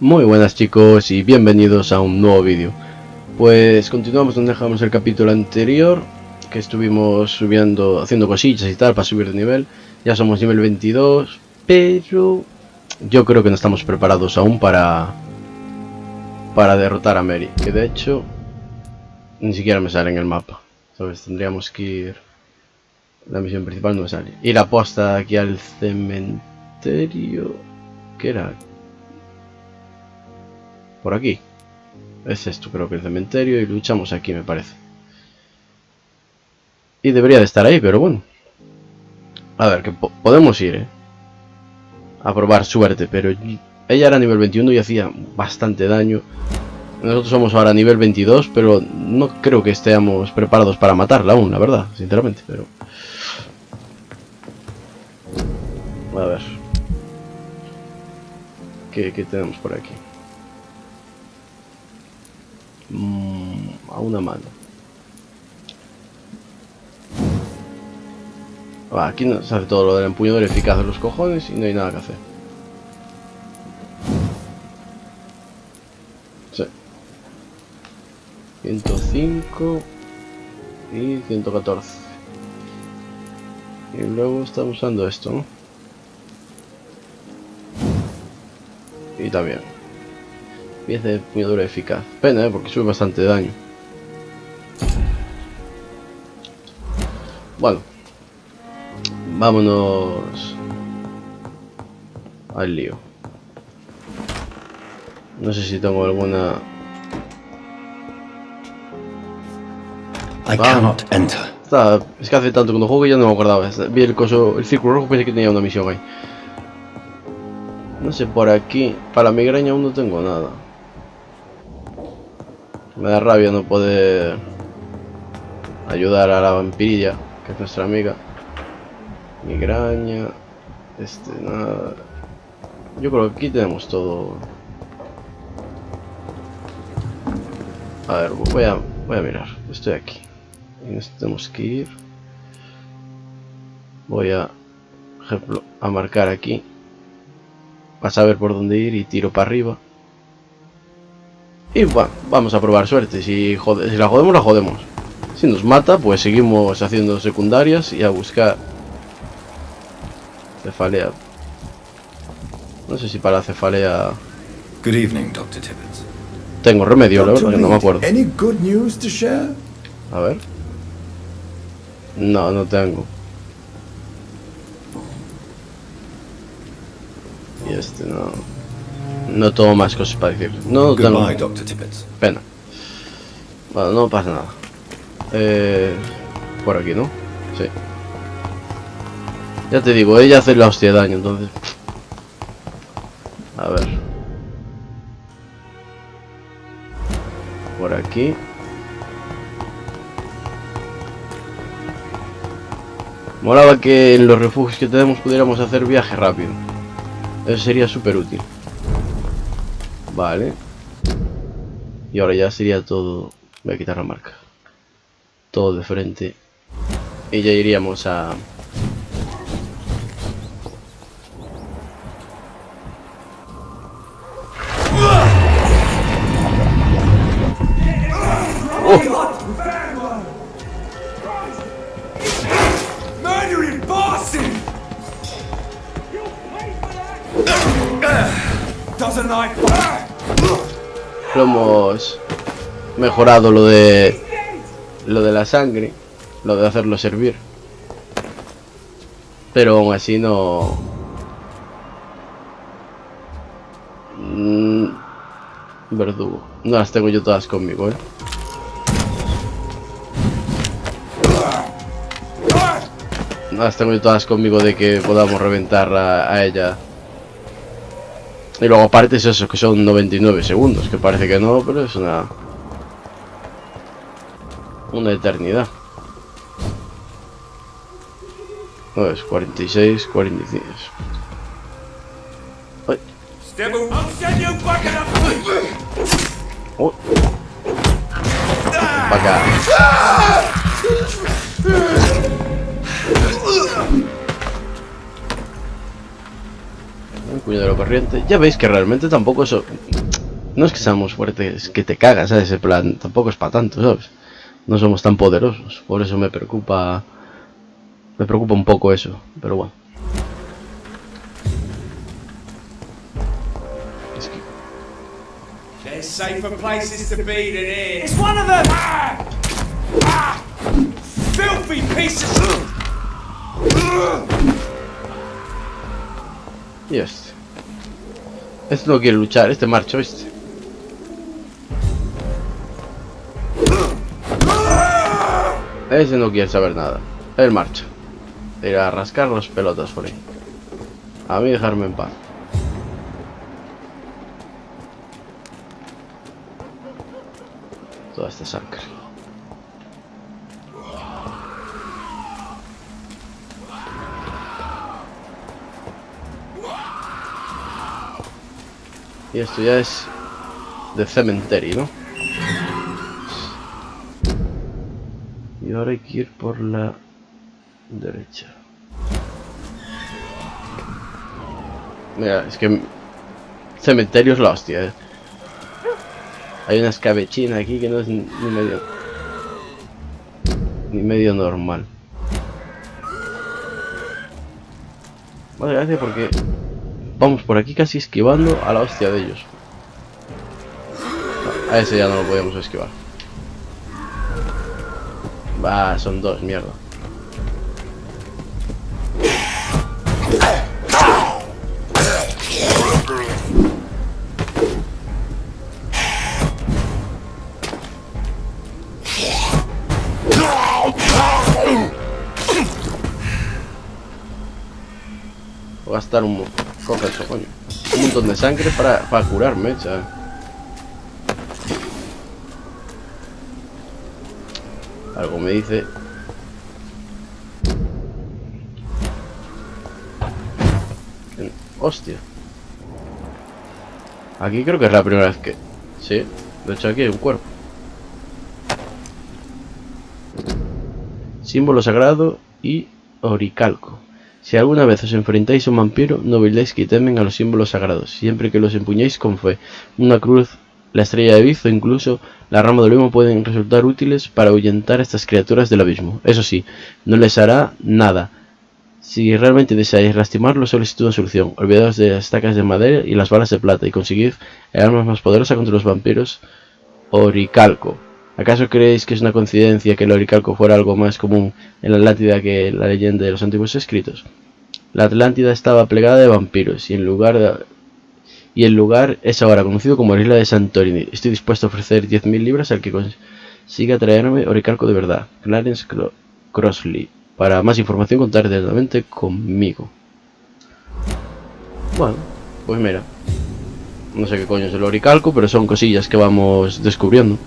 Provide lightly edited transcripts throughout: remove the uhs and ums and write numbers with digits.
Muy buenas chicos y bienvenidos a un nuevo vídeo. Pues continuamos donde dejamos el capítulo anterior, que estuvimos subiendo, haciendo cosillas y tal para subir de nivel. Ya somos nivel 22, pero yo creo que no estamos preparados aún para derrotar a Mary, que de hecho ni siquiera me sale en el mapa, ¿sabes? Tendríamos que ir, la misión principal no me sale, ir a posta aquí al cementerio, ¿qué era? Por aquí. Es esto, creo que el cementerio, y luchamos aquí, me parece. Y debería de estar ahí, pero bueno. A ver, que podemos ir, a probar suerte, pero ella era nivel 21 y hacía bastante daño. Nosotros somos ahora nivel 22, pero no creo que estemos preparados para matarla aún, la verdad, sinceramente, pero... A ver. ¿Qué tenemos por aquí? A una mano. Aquí nos hace todo lo del empuñador eficaz de los cojones y no hay nada que hacer. Sí. 105 y 114. Y luego estamos usando esto, ¿no? Y también pieza de empuñadura eficaz. Pena, porque sube bastante daño. Bueno, vámonos al lío. No sé si tengo alguna... I cannot enter. Es que hace tanto que no juego que ya no me acordaba. Vi el coso, el círculo rojo, pensé que tenía una misión ahí. No sé, por aquí, para la migraña aún no tengo nada. Me da rabia no poder ayudar a la vampirilla, que es nuestra amiga. Migraña, nada. Yo creo que aquí tenemos todo. A ver, voy a mirar. Estoy aquí. Y nos tenemos que ir. Voy a, por ejemplo, a marcar aquí. Para saber por dónde ir y tiro para arriba. Y bueno, vamos a probar suerte. Si la jodemos, la jodemos. Si nos mata, pues seguimos haciendo secundarias y a buscar cefalea. No sé si para la cefalea... Good evening, Dr. Tibbets. Tengo remedio, la verdad que no me acuerdo. Any good news to share? A ver. No, no tengo. Y no. No tengo más cosas para decir. No tengo. Goodbye, Dr. Tibbets. Pena. Bueno, no pasa nada. Por aquí, ¿no? Sí. Ya te digo, ella hace la hostia de daño, entonces. A ver. Por aquí. Molaba que en los refugios que tenemos pudiéramos hacer viaje rápido. Eso sería súper útil. Vale. Y ahora ya sería todo... Voy a quitar la marca. Todo de frente. Y ya iríamos a... Lo hemos mejorado lo de la sangre, lo de hacerlo servir, pero aún así no. Verdugo, no las tengo yo todas conmigo, no las tengo yo todas conmigo de que podamos reventar a ella. Y luego aparte es eso, que son 99 segundos, que parece que no, pero es una eternidad. No, es 46, 45. Ay. Oh. Para acá. puñadero corriente. Ya veis que realmente tampoco eso... No es que seamos fuertes, que te cagas, ¿sabes? Ese plan tampoco es para tanto, ¿sabes? No somos tan poderosos, por eso me preocupa un poco eso, pero bueno. Es que... There's safer places to be than here. It's one of them! Filthy pieces! Y este no quiere luchar, este marcha, ¿viste? Ese no quiere saber nada. Él marcha. Ir a rascar los pelotas por ahí. A mí dejarme en paz. Toda esta sangre. Y esto ya es de cementerio, ¿no? Y ahora hay que ir por la derecha. Mira, es que cementerio es la hostia, ¿eh? Hay una escabechina aquí que no es ni medio normal. Vale, gracias porque vamos por aquí casi esquivando a la hostia de ellos. No, a ese ya no lo podíamos esquivar. Va, son dos, mierda. Voy a gastar un... Coge eso, coño. Un montón de sangre para curarme, chaval. Algo me dice... Hostia. Aquí creo que es la primera vez que... Sí, de hecho aquí hay un cuerpo. Símbolo sagrado y oricalco. Si alguna vez os enfrentáis a un vampiro, no olvidéis que temen a los símbolos sagrados, siempre que los empuñéis con fe. Una cruz, la estrella de Viz o incluso la rama de olimo pueden resultar útiles para ahuyentar a estas criaturas del abismo. Eso sí, no les hará nada. Si realmente deseáis lastimarlos, solo existe una solución. Olvidaos de las estacas de madera y las balas de plata y conseguid el arma más poderosa contra los vampiros, oricalco. ¿Acaso creéis que es una coincidencia que el oricalco fuera algo más común en la Atlántida que la leyenda de los antiguos escritos? La Atlántida estaba plegada de vampiros y el lugar es ahora conocido como la isla de Santorini. Estoy dispuesto a ofrecer 10.000 libras al que consiga traerme oricalco de verdad. Clarence Crossley. Para más información, contar directamente conmigo. Bueno, pues mira. No sé qué coño es el oricalco, pero son cosillas que vamos descubriendo.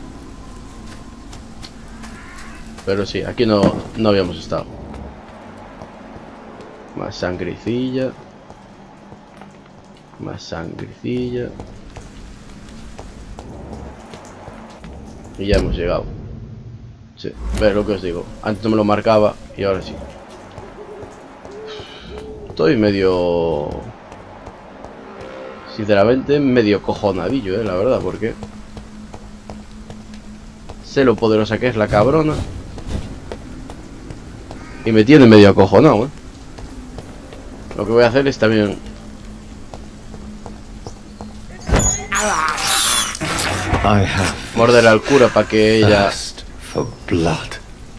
Pero sí, aquí no habíamos estado. Más sangrecilla. Más sangrecilla. Y ya hemos llegado. Sí, ve lo que os digo. Antes no me lo marcaba y ahora sí. Estoy medio... Sinceramente, medio cojonadillo, la verdad, porque... Sé lo poderosa que es la cabrona. Y me tiene medio acojonado, Lo que voy a hacer es también... morder al cura para que ella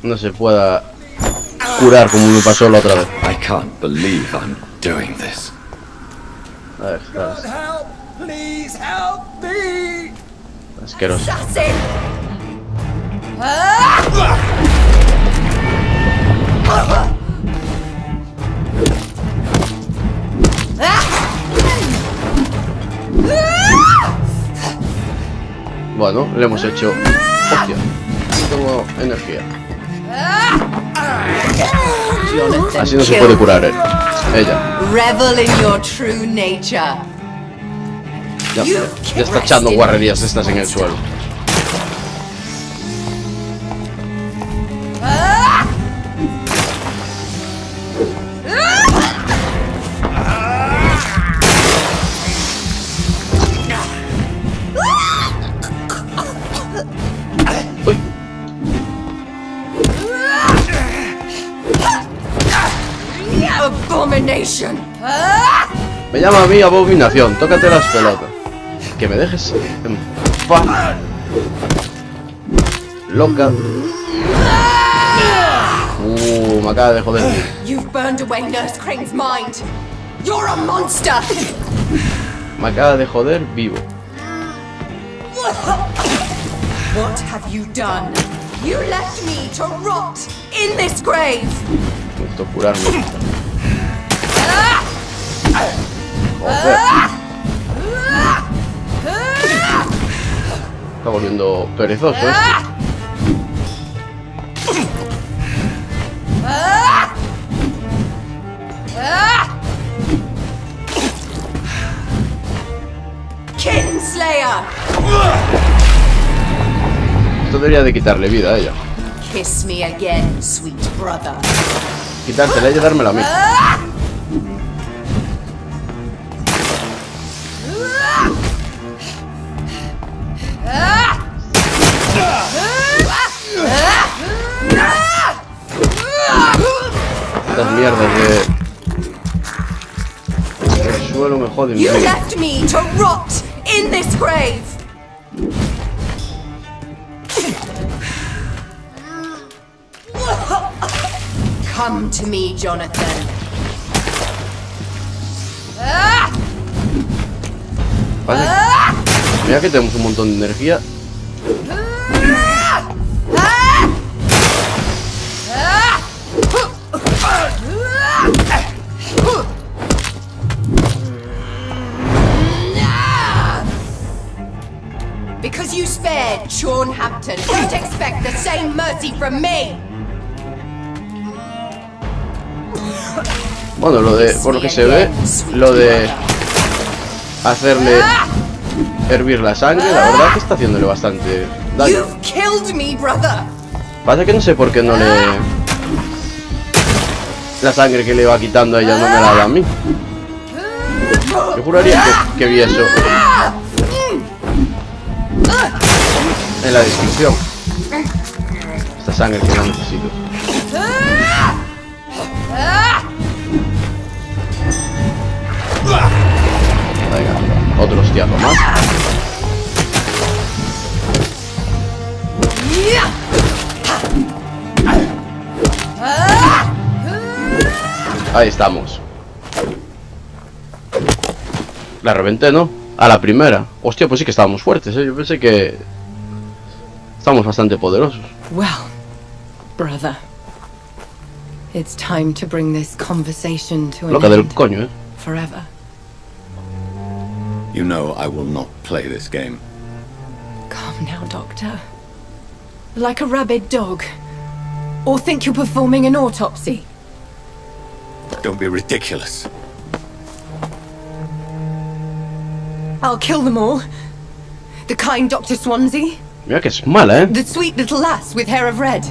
no se pueda curar como me pasó la otra vez. A ver, asqueroso. Bueno, le hemos hecho... Hostia, tengo energía. Así no se puede curar él. Ella. Ya está echando guarrerías estas en el suelo. abomination. Me llama a mí abominación, tócate las pelotas. Que me dejes en paz. Loca. Me acaba de joder. You've burned away Nurse Crane's mind. You're a monster. Me acaba de joder vivo. What have you done? You left me to rot in this grave. Necesito curarme. Joder. Está volviendo perezoso esto. Kinslayer. Esto debería de quitarle vida a ella. Kiss me again, sweet brother. Quitársela y dármela a mí. Estas mierdas de... El suelo me joden. You left me to rot in this grave. Come to me, Jonathan. Vale. Mira que tenemos un montón de energía. Because you spared Sean Hampton, don't expect the same mercy from me. Bueno, lo de, por lo que se ve, lo de hacerle hervir la sangre, la verdad que está haciéndole bastante daño. You've killed me, brother. Pasa que no sé por qué no le... La sangre que le va quitando a ella no me la da a mí. Yo juraría que vi eso en la descripción. Esta sangre que no necesito. Venga, otro hostiazo más. Ahí estamos. La reventé, ¿no? A la primera. Hostia, pues sí que estábamos fuertes, ¿eh? Yo pensé que... Estamos bastante poderosos. Well, brother, it's time to bring this conversation to an Loca del end coño, ¿eh? forever. You know I will not play this game. Calm now, Doctor. Like a rabid dog. Or think you're performing an autopsy. Don't be ridiculous. I'll kill them all. The kind Dr. Swansea. Mira que es mala, ¿eh? The sweet little lass with hair of red.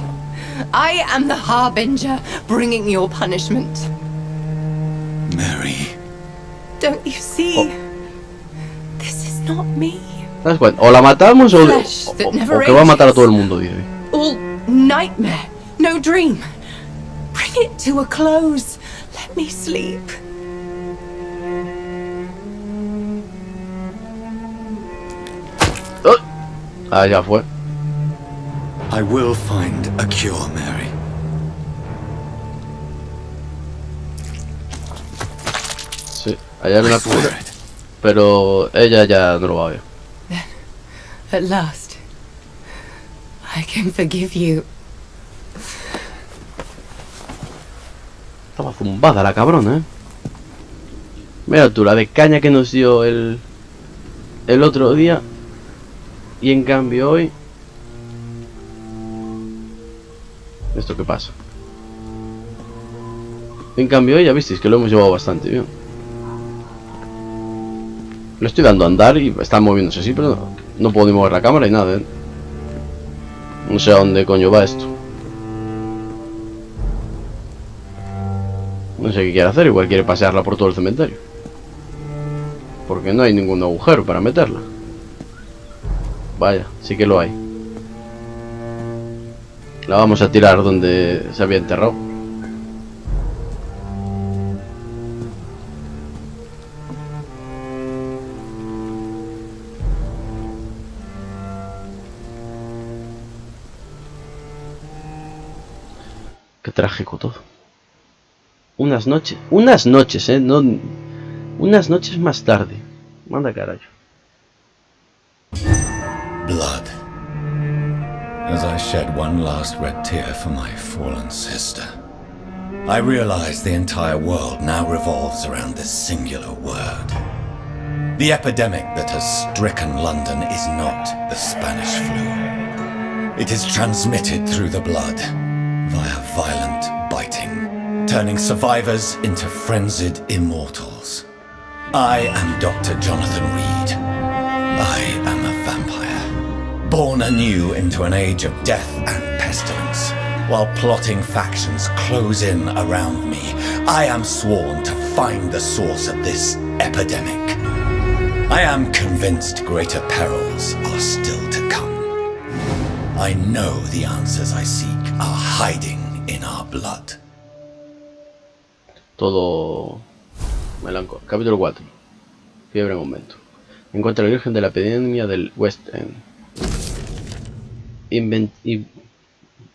I am the harbinger, bringing your punishment. Mary. Don't you see? This is not me. ¿Sabes cuál? O la matamos o que va a matar a todo el mundo, dice. All nightmare, no dream. Bring it to a close. Let me sleep. ¡Oh! Ah, ya fue. I will find a cure, Mary. Sí, allá hay una cura. Pero ella ya no lo va a ver. At last, I can forgive you. Estaba zumbada la cabrona, ¿eh? Mira tú, la de caña que nos dio el otro día. Y en cambio hoy... ¿Esto qué pasa? En cambio hoy ya visteis que lo hemos llevado bastante bien. Le estoy dando a andar y está moviéndose así, pero no puedo ni mover la cámara y nada, ¿eh? No sé a dónde coño va esto. No sé qué quiere hacer, igual quiere pasearla por todo el cementerio. Porque no hay ningún agujero para meterla. Vaya, sí que lo hay. La vamos a tirar donde se había enterrado. traje con todo. Unas noches, no, unas noches más tarde. Manda carajo. Blood. As I shed one last red tear for my fallen sister, I realize the entire world now revolves around this singular word. The epidemic that has stricken London is not the Spanish flu. It is transmitted through the blood, via violent biting, turning survivors into frenzied immortals. I am Dr. Jonathan Reed. I am a vampire, born anew into an age of death and pestilence. While plotting factions close in around me, I am sworn to find the source of this epidemic. I am convinced greater perils are still to come. I know the answers I seek are hiding in our blood. Todo melancólico. Capítulo 4. Fiebre en aumento. Encuentra el origen de la epidemia del West End.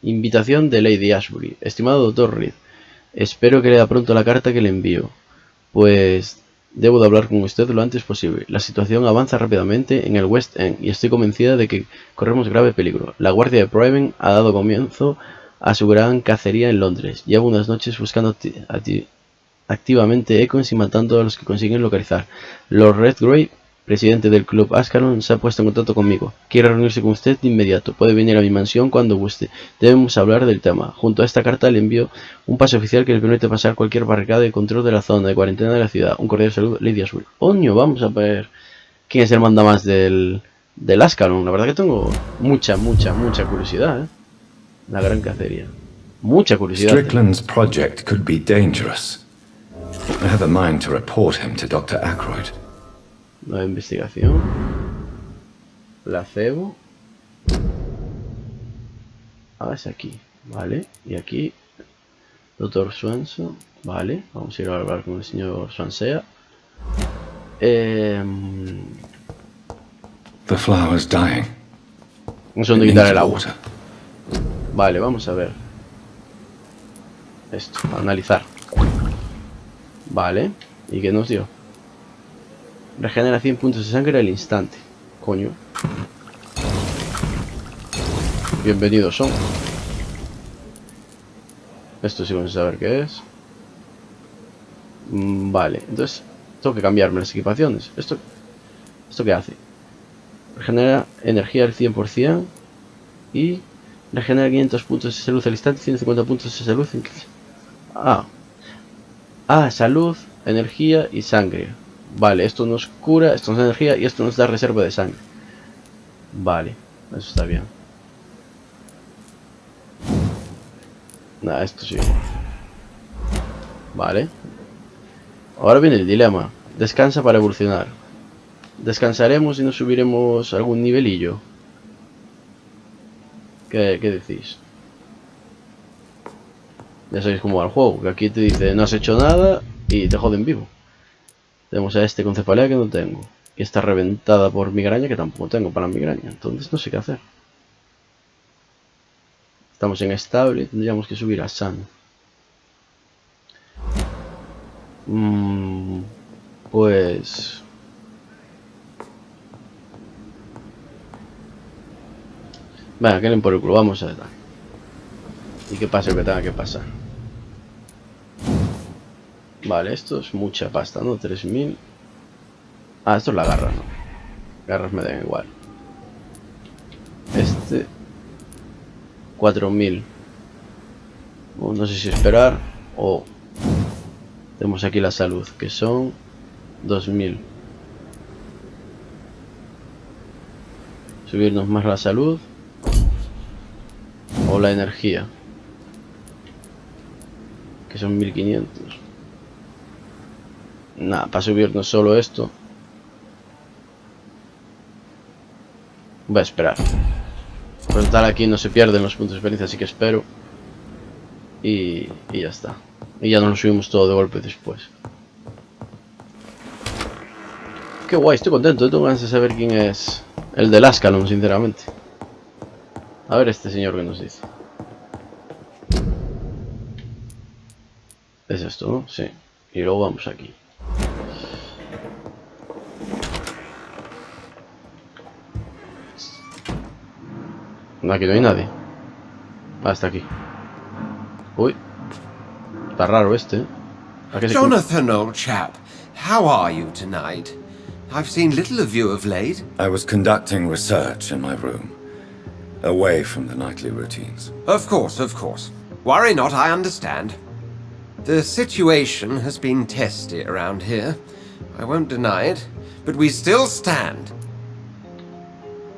Invitación de Lady Ashbury. Estimado Dr. Reed, espero que lea pronto la carta que le envío, pues debo de hablar con usted lo antes posible. La situación avanza rápidamente en el West End y estoy convencida de que corremos grave peligro. La guardia de Priven ha dado comienzo a su gran cacería en Londres. Llevo unas noches buscando activamente ecos y matando a los que consiguen localizar. Lord Redgrave, presidente del Club Ascalon, se ha puesto en contacto conmigo. Quiere reunirse con usted de inmediato. Puede venir a mi mansión cuando guste. Debemos hablar del tema. Junto a esta carta le envío un pase oficial que le permite pasar cualquier barricada y control de la zona de cuarentena de la ciudad. Un cordial saludo, Lady Ashbury. Oño, vamos a ver quién es el mandamás del Ascalon. La verdad que tengo mucha curiosidad, ¿eh? La gran cacería. Mucha curiosidad. Strickland's project could be dangerous. I have a mind to report him to Dr. Ackroyd. Nueva investigación. Placebo. Ah, es aquí. Vale. Y aquí. Dr. Swanson. Vale. Vamos a ir a hablar con el señor Swansea. The flower's dying. Un segundo, quitar el agua. Vale, vamos a ver. Esto, analizar. Vale. ¿Y qué nos dio? Regenera 100 puntos de sangre al instante. Coño. Bienvenidos son. Esto sí vamos a saber qué es. Vale, entonces tengo que cambiarme las equipaciones. ¿Esto qué hace? Regenera energía al 100% y regenera 500 puntos de salud al instante, 150 puntos de salud en 15. Salud, energía y sangre. Vale, esto nos cura, esto nos da energía y esto nos da reserva de sangre. Vale, eso está bien. Nada, esto sí. Vale. Ahora viene el dilema. Descansa para evolucionar. ¿Descansaremos y nos subiremos algún nivelillo? ¿Qué decís? Ya sabéis cómo va el juego, que aquí te dice no has hecho nada y te joden vivo. Tenemos a este con cefalea que no tengo. Y está reventada por migraña que tampoco tengo para migraña. Entonces no sé qué hacer. Estamos en estable y tendríamos que subir a sano. Pues... Venga, que leen por el culo, vamos a ver. Y que pase lo que tenga que pasar. Vale, esto es mucha pasta, ¿no? 3000. Ah, esto es la garra, ¿no? Garras me dan igual. Este... 4000. No sé si esperar o... Tenemos aquí la salud, que son 2000. Subirnos más la salud. O la energía, que son 1500. Nada, para subirnos solo esto. Voy a esperar. Por tal aquí no se pierden los puntos de experiencia, así que espero. Y ya está. Y ya nos lo subimos todo de golpe después. Qué guay, estoy contento. Tengo ganas de saber quién es el del Ascalon, sinceramente. A ver este señor que nos dice. Es esto, ¿no? Sí. Y luego vamos aquí. No, aquí no hay nadie. Hasta aquí. Uy. Está raro este, ¿eh? ¿A qué se Jonathan, old chap, how are you tonight? I've seen little of you of late. I was conducting research in my room, away from the nightly routines. Of course, of course. Worry not, I understand. The situation has been testy around here. I won't deny it, but we still stand.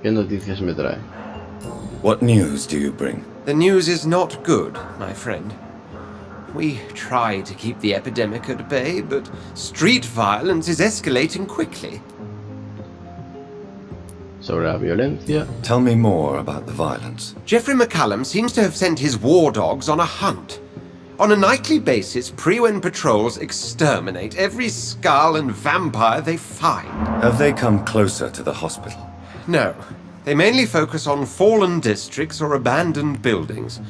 ¿Qué noticias me trae? What news do you bring? The news is not good, my friend. We try to keep the epidemic at bay, but street violence is escalating quickly. Sobre la violencia. Tell me more about the violence. Jeffrey McCallum seems to have sent his war dogs on a hunt. On a nightly basis, Pre-Wen patrols exterminate every skull and vampire they find. Have they come closer to the hospital? No, they mainly focus on fallen districts or abandoned buildings.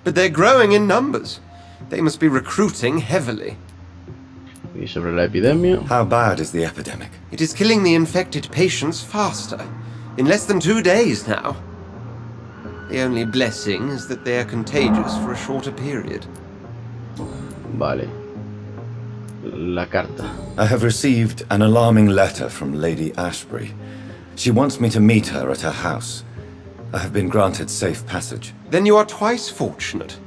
But they're growing in numbers. They must be recruiting heavily. Y sobre la epidemia. How bad is the epidemic? It is killing the infected patients faster. In less than 2 days now. The only blessing is that they are contagious for a shorter period. Vale. La carta. I have received an alarming letter from Lady Ashbury. She wants me to meet her at her house. I have been granted safe passage. Then you are twice fortunate.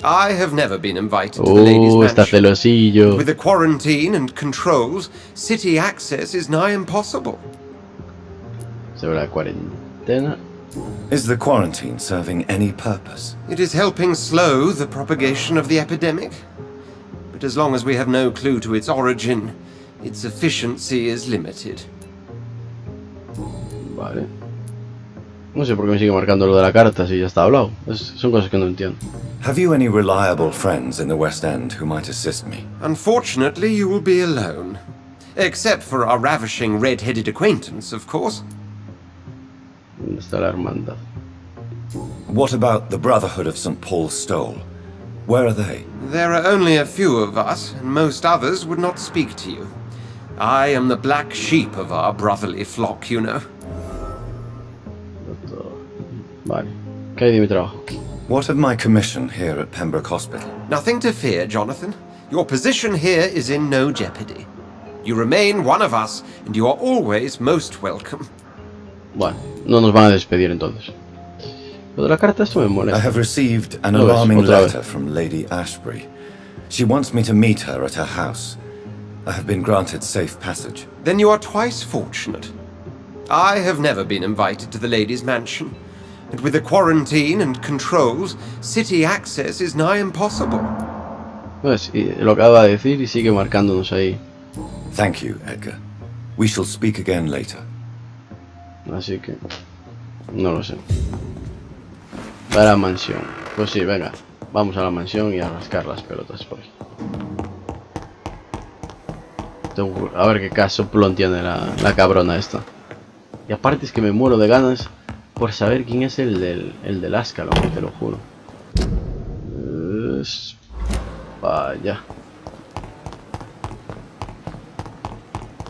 I have never been invited to the lady's Está mansion. celosillo. With the quarantine and controls, city access is nigh impossible. Sobre la cuarentena. Is the quarantine serving any purpose? It is helping slow the propagation of the epidemic. But as long as we have no clue to its origin, its efficiency is limited. Vale. No sé por qué me sigue marcando lo de la carta si ya está hablado. Son cosas que no entiendo. Have you any reliable friends in the West End who might assist me? Unfortunately, you will be alone. Except for our ravishing red-headed acquaintance, of course. ¿Dónde está la hermandad? What about the Brotherhood of St. Paul's Stole? Where are they? There are only a few of us, and most others would not speak to you. I am the black sheep of our brotherly flock, you know. Vale. ¿Qué hay de mi trabajo? What of my commission here at Pembroke Hospital? Nothing to fear, Jonathan. Your position here is in no jeopardy. You remain one of us, and you are always most welcome. Bueno, no nos van a despedir entonces. Lo de la carta esto me I molesta. have received an No ves, alarming otra vez. letter from Lady Ashbury. She wants me to meet her at her house. I have been granted safe passage. Then you are twice fortunate. I have never been invited to the lady's mansion, and with the quarantine and controls, city access is nigh impossible. Pues, y lo acaba de decir y sigue marcándonos ahí. Thank you, Edgar. We shall speak again later. Así que... no lo sé. A la mansión. Pues sí, venga. Vamos a la mansión y a rascar las pelotas por ahí. A ver qué casoplón tiene la cabrona esta. Y aparte es que me muero de ganas por saber quién es el del Ascalon, te lo juro. Vaya.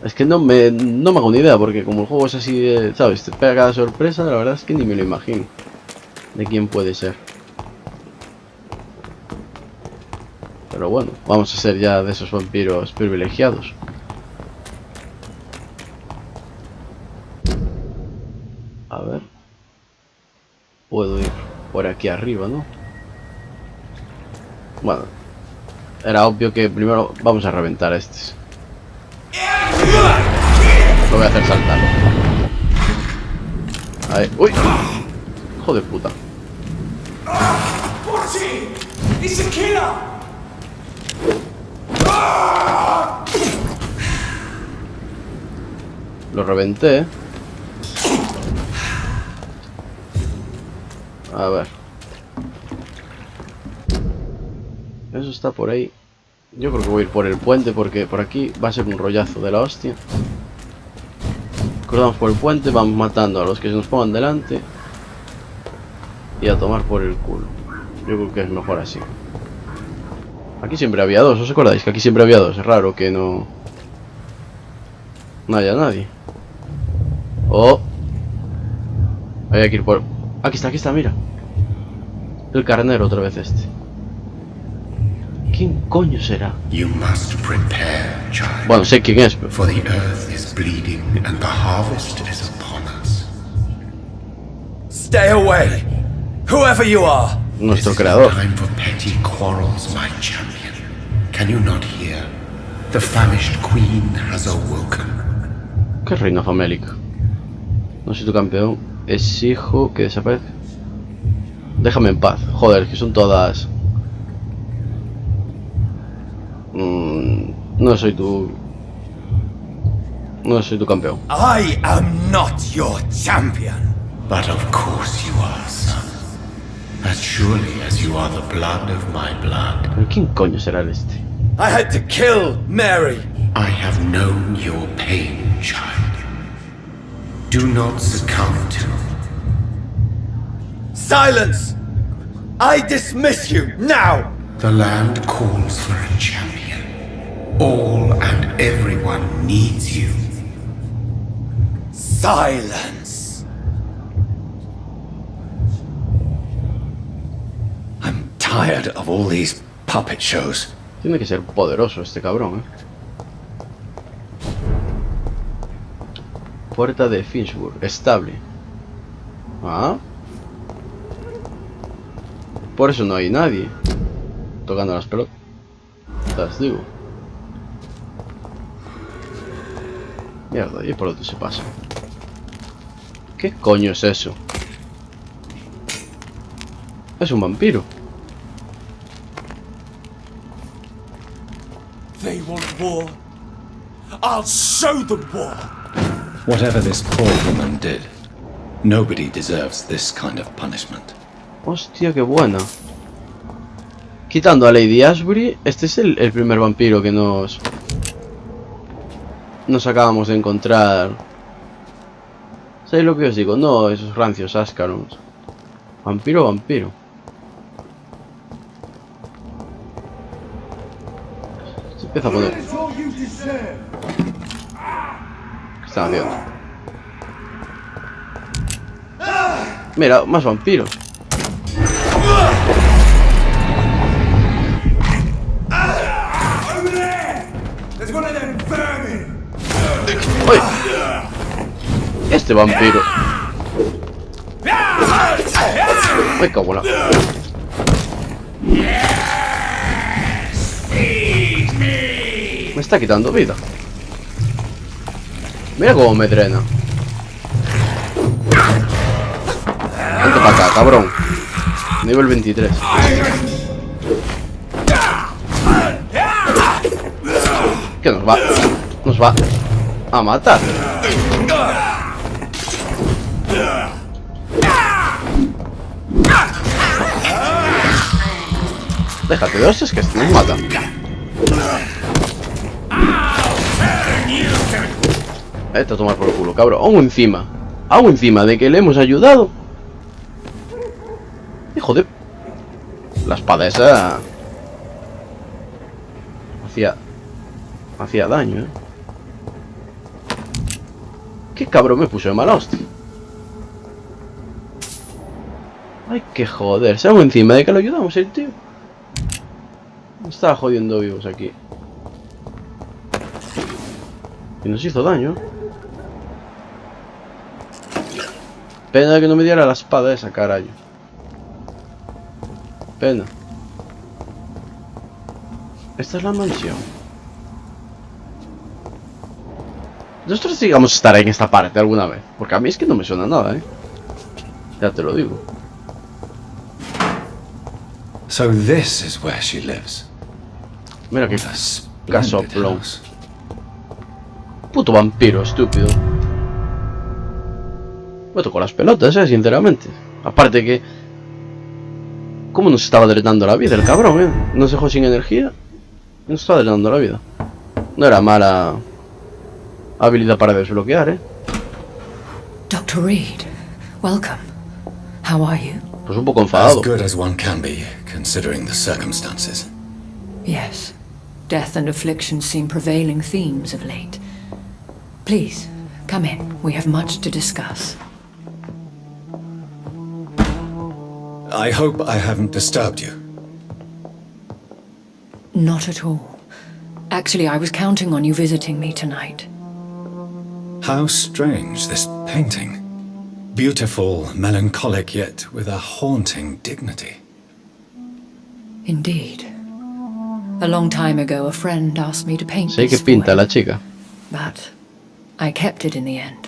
Es que no me hago ni idea, porque como el juego es así de, ¿sabes? Te pega cada sorpresa, la verdad es que ni me lo imagino. De quién puede ser. Pero bueno, vamos a ser ya de esos vampiros privilegiados. A ver. Puedo ir por aquí arriba, ¿no? Bueno. Era obvio que primero vamos a reventar a estos. Lo voy a hacer saltar. Ahí. ¡Uy! Hijo de puta. Lo reventé. A ver. Eso está por ahí. Yo creo que voy a ir por el puente porque por aquí va a ser un rollazo de la hostia. Cruzamos por el puente, vamos matando a los que se nos pongan delante. Y a tomar por el culo. Yo creo que es mejor así. Aquí siempre había dos, ¿os acordáis? Que aquí siempre había dos. Es raro que no haya nadie. Oh. Hay que ir por... Aquí está, mira. El carnero otra vez este. ¿Quién coño será? You must prepare, child. Bueno, sé quién es, pero... For the earth is bleeding and the harvest is upon us. Stay away! Whoever you are! Nuestro This is creador. no time for petty quarrels, my champion. Can you not hear? The famished queen has awoken. ¿Qué reino famélico? No soy tu campeón. Exijo que desaparezca. Déjame en paz. Joder, que son todas... No soy tu campeón. I am not your champion! But of course you are, son. As surely as you are the blood of my blood. ¿Pero quién coño será este? I had to kill Mary! I have known your pain, child. Do not succumb to... Silence! I dismiss you, now! The land calls for a champion. All and everyone needs you. Silence! I'm tired of all these puppet shows. Tiene que ser poderoso este cabrón, Puerta de Finchburg, estable. Ah. Por eso no hay nadie tocando las pelotas, digo. Mierda, ¿y por dónde se pasa? ¿Qué coño es eso? Es un vampiro. They want war. I'll show them war. Whatever this poor woman did, nobody deserves this kind of punishment. Hostia, qué buena. Quitando a Lady Ashbury, este es el primer vampiro que nos acabamos de encontrar. ¿Sabéis lo que os digo? No, esos rancios áscaros. Vampiro. Se empieza a poner... ¿Qué están haciendo? Mira, más vampiros. ¡Uy! Este vampiro. Me cago en la... Me está quitando vida. Mira cómo me drena. Vente para acá, cabrón. Nivel 23. ¿Qué nos va? Nos va a matar. Déjate de hostias que nos matan. Vete a tomar por el culo, cabrón. Aún encima de que le hemos ayudado. Hijo de... La espada esa... Hacía daño, Qué cabrón me puso de mala hostia. Ay, qué joder. Se hago encima de que lo ayudamos el tío. Me estaba jodiendo vivos aquí. Y nos hizo daño. Pena que no me diera la espada esa, carajo. Pena. Esta es la mansión. Nosotros digamos estar en esta parte alguna vez. Porque a mí es que no me suena nada, Ya te lo digo. So this is where she lives. Mira que What a splendid casoplón. house. Puto vampiro, estúpido. Me tocó las pelotas, sinceramente. Aparte que... ¿Cómo nos estaba drenando la vida el cabrón, Nos dejó sin energía. Nos estaba drenando la vida. No era mala habilidad para desbloquear, Dr. Reed, welcome. How are you? Pues un poco As enfadado. good as one can be, considering the circumstances. Yes. Death and affliction seem prevailing themes of late. Please, come in. We have much to discuss. I hope I haven't disturbed you. Not at all. Actually, I was counting on you visiting me tonight. How strange, this painting. Beautiful, melancholic, yet with a haunting dignity. Indeed. A long time ago, a friend asked me to paint Sé que this pinta for la him, chica. but I kept it in the end.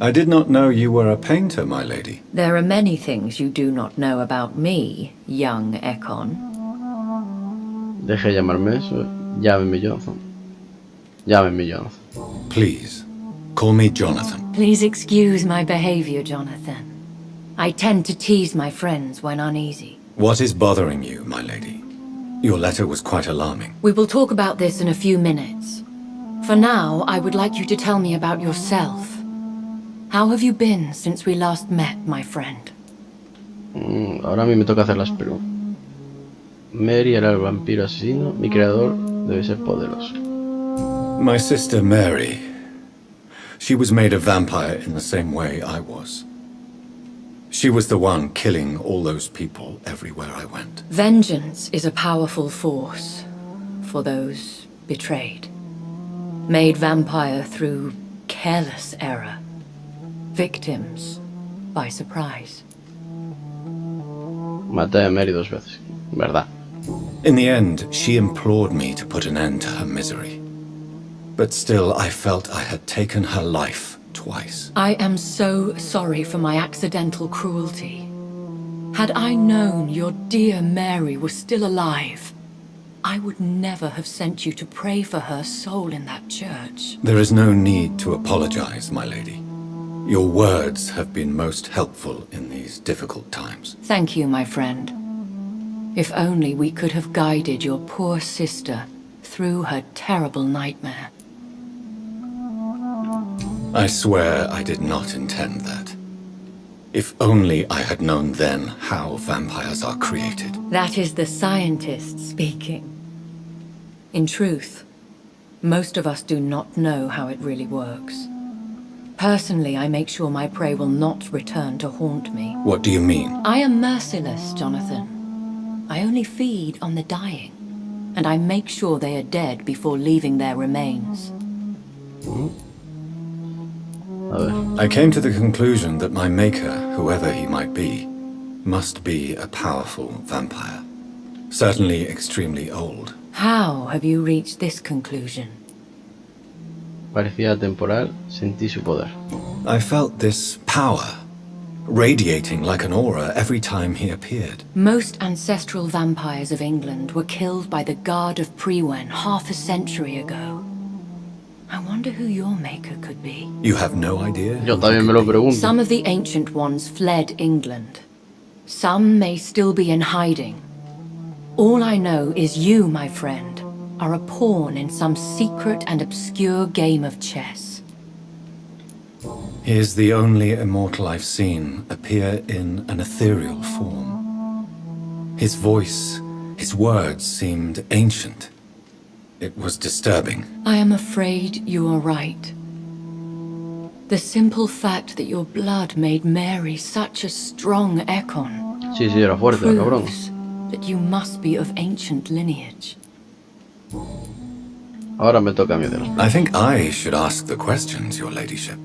I did not know you were a painter, my lady. There are many things you do not know about me, young Ekon. Deje de llamarme eso. Llámeme Jonathan. Llámeme Jonathan. Please, call me Jonathan. Please excuse my behavior, Jonathan. I tend to tease my friends when uneasy. What is bothering you, my lady? Your letter was quite alarming. We will talk about this in a few minutes. For now, I would like you to tell me about yourself. How have you been since we last met, my friend? Ahora a mí me toca hacer las preguntas. Mary era el vampiro asesino. Mi creador debe ser poderoso. My sister Mary. She was made a vampire in the same way I was. She was the one killing all those people everywhere I went. Vengeance is a powerful force for those betrayed. Made vampire through careless error. Victims by surprise. Maté a Mary 2 veces. ¿Verdad? In the end, she implored me to put an end to her misery. But still, I felt I had taken her life twice. I am so sorry for my accidental cruelty. Had I known your dear Mary was still alive, I would never have sent you to pray for her soul in that church. There is no need to apologize, my lady. Your words have been most helpful in these difficult times. Thank you, my friend. If only we could have guided your poor sister through her terrible nightmare. I swear I did not intend that. If only I had known then how vampires are created. That is the scientist speaking. In truth, most of us do not know how it really works. Personally, I make sure my prey will not return to haunt me. What do you mean? I am merciless, Jonathan. I only feed on the dying, and I make sure they are dead before leaving their remains. A ver. I came to the conclusion that my maker, whoever he might be, must be a powerful vampire. Certainly extremely old. How have you reached this conclusion? Parecía temporal. Sentí su poder. I felt this power, radiating like an aura every time he appeared. Most ancestral vampires of England were killed by the Guard of Prewen half a century ago. I wonder who your maker could be. You have no idea? Yo también me lo pregunto. Some of the ancient ones fled England. Some may still be in hiding. All I know is you, my friend, are a pawn in some secret and obscure game of chess. He is the only immortal I've seen appear in an ethereal form. His voice, his words seemed ancient. It was disturbing. I am afraid you are right. The simple fact that your blood made Mary such a strong Ekon Sí, sí, era fuerte, el cabrón. proves that you must be of ancient lineage. Ahora me toca a mí de los... I think I should ask the questions, your ladyship.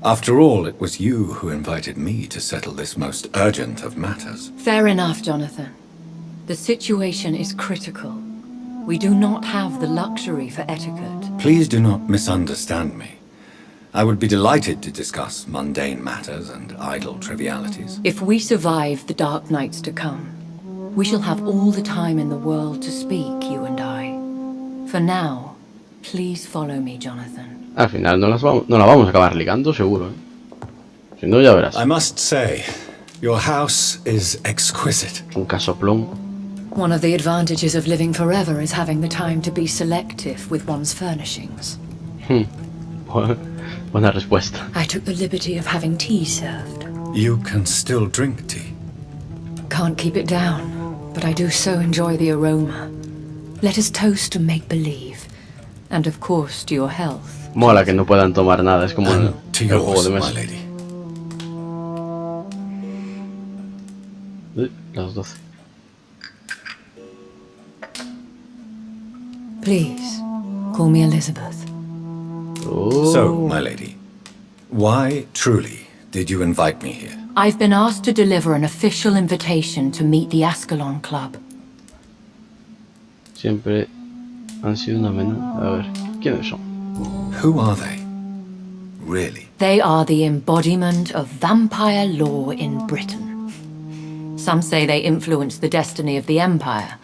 After all, it was you who invited me to settle this most urgent of matters. Fair enough, Jonathan. The situation is critical. We do not have the luxury for etiquette. Please do not misunderstand me. I would be delighted to discuss mundane matters and idle trivialities. If we survive the dark nights to come, we shall have all the time in the world to speak, you and I. For now, please follow me, Jonathan. Al final no la vamos a acabar ligando, seguro, ¿eh? Si no, ya verás. I must say, your house is exquisite. Un casoplón. One of the advantages of living forever is having the time to be selective with one's furnishings. Buena respuesta. I took the liberty of having tea served. You can still drink tea. Can't keep it down. but I do so enjoy the aroma. Let us toast to make-believe. And of course to your health. Mola que no puedan tomar nada, es como And to el juego yours, de my mesa. lady. Las 12. Please, call me Elizabeth. Oh. So, my lady, why truly did you invite me here? I've been asked to deliver an official invitation to meet the Ascalon Club. Siempre han sido una amenaza. A ver, ¿quiénes son? Who are they? Really? They are the embodiment of vampire law in Britain. Some say they influence the destiny of the Empire.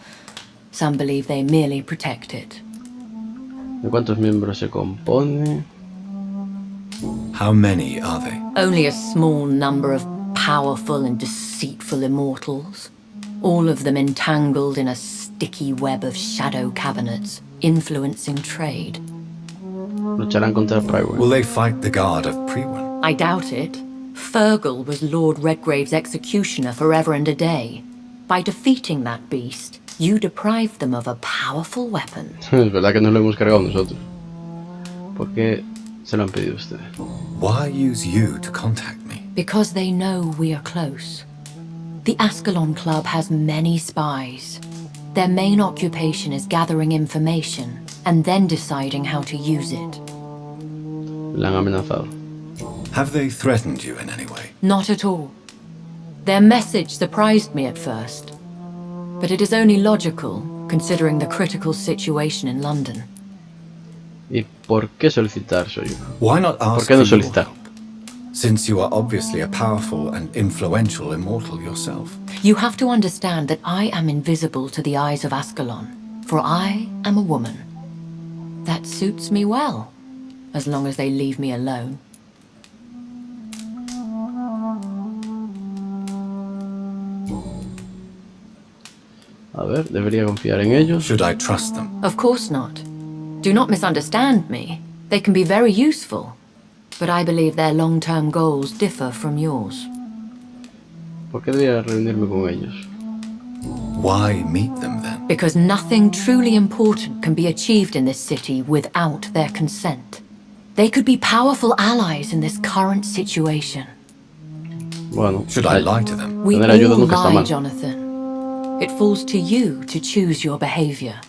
Some believe they merely protect it. ¿De cuántos miembros se compone? How many are they? Only a small number of powerful and deceitful immortals. All of them entangled in a sticky web of shadow cabinets, influencing trade. Lucharán contra Prywell. Will they fight the guard of Priwen? I doubt it. Fergal was Lord Redgrave's executioner forever and a day. By defeating that beast, you deprived them of a powerful weapon. Es verdad que nos lo hemos cargado nosotros. ¿Por qué se lo han pedido ustedes? Why use you to contact me? Because they know we are close. The Ascalon Club has many spies. Their main occupation is gathering information and then deciding how to use it. Le han amenazado. Have they threatened you in any way? Not at all. Their message surprised me at first. But it is only logical, considering the critical situation in London. ¿Y por qué solicitar su ayuda? Why not ¿Por ask qué no for your solicitar? help? Since you are obviously a powerful and influential immortal yourself. You have to understand that I am invisible to the eyes of Ascalon, for I am a woman. That suits me well, as long as they leave me alone. A ver, debería confiar en ellos. Should I trust them? Of course not. Do not misunderstand me. They can be very useful. But I believe their long-term goals differ from yours. ¿Por qué debería reunirme con ellos? Why meet them then? Because nothing truly important can be achieved in this city without their consent. They could be powerful allies in this current situation. Bueno, Should I lie to them? We Tener ayuda all nunca está lie, mal. Jonathan. It falls to you to choose your behavior.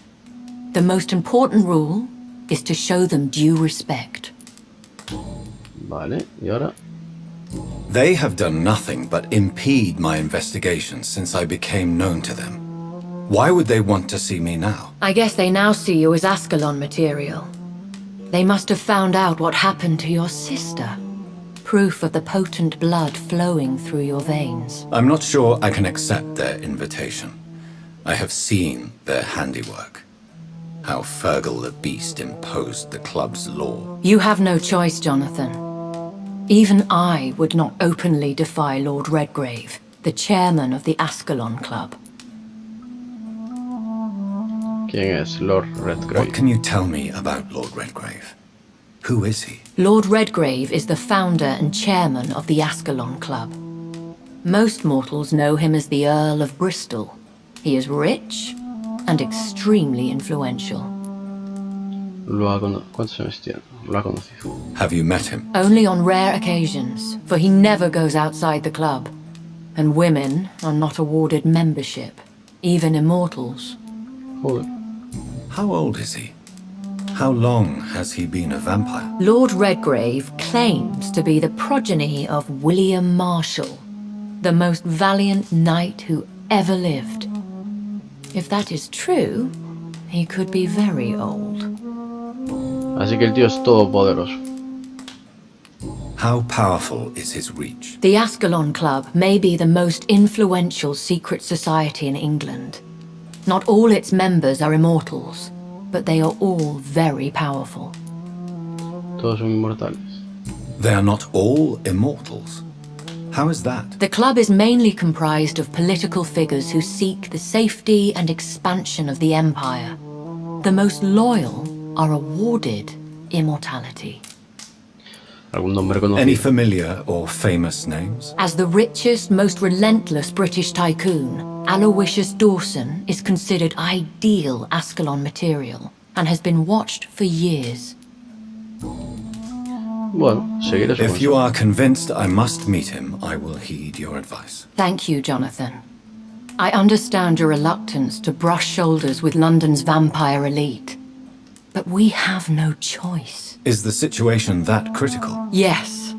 The most important rule is to show them due respect. Vale, y ahora. They have done nothing but impede my investigations since I became known to them. Why would they want to see me now? I guess they now see you as Ascalon material. They must have found out what happened to your sister. Proof of the potent blood flowing through your veins. I'm not sure I can accept their invitation. I have seen their handiwork. How Fergal the Beast imposed the club's law. You have no choice, Jonathan. Even I would not openly defy Lord Redgrave, the chairman of the Ascalon Club. ¿Quién es Lord Redgrave? What can you tell me about Lord Redgrave? Who is he? Lord Redgrave is the founder and chairman of the Ascalon Club. Most mortals know him as the Earl of Bristol. He is rich and extremely influential. ¿Cuántos años tiene? Lo ha conocido. Have you met him? Only on rare occasions, for he never goes outside the club. And women are not awarded membership, even immortals. Joder. How old is he? How long has he been a vampire? Lord Redgrave claims to be the progeny of William Marshall, the most valiant knight who ever lived. If that is true, he could be very old. Así que el tío es todopoderoso. How powerful is his reach? The Ascalon Club may be the most influential secret society in England. Not all its members are immortals, but they are all very powerful. Todos son inmortales. They are not all immortals. How is that? The club is mainly comprised of political figures who seek the safety and expansion of the Empire. The most loyal are awarded immortality. ¿Algún nombre Any conocido? familiar or famous names? As the richest, most relentless British tycoon, Aloysius Dawson is considered ideal Ascalon material and has been watched for years. Bueno, seguiré su If you consejo. are convinced I must meet him, I will heed your advice. Thank you, Jonathan. I understand your reluctance to brush shoulders with London's vampire elite. But we have no choice. Is the situation that critical? Yes.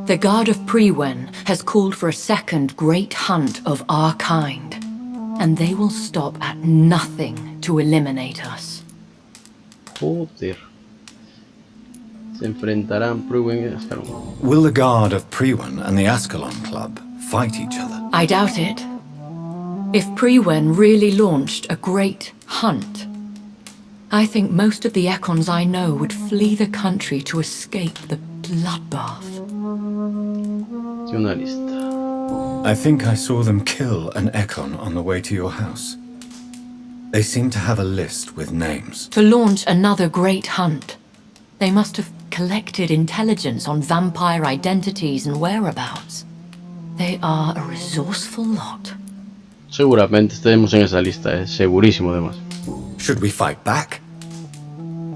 The Guard of Prewen has called for a second great hunt of our kind. And they will stop at nothing to eliminate us. Joder. Se enfrentarán Pruwen y Ascalon. Will the Guard of Prewen and the Ascalon Club fight each other? I doubt it. If Prewen really launched a great hunt, I think most of the Ekons I know would flee the country to escape the bloodbath. Tiene una lista. I think I saw them kill an Ekon on the way to your house. They seem to have a list with names. To launch another great hunt, they must have collected intelligence on vampire identities and whereabouts. They are a resourceful lot. Seguramente estaremos en esa lista, segurísimo además. Should we fight back?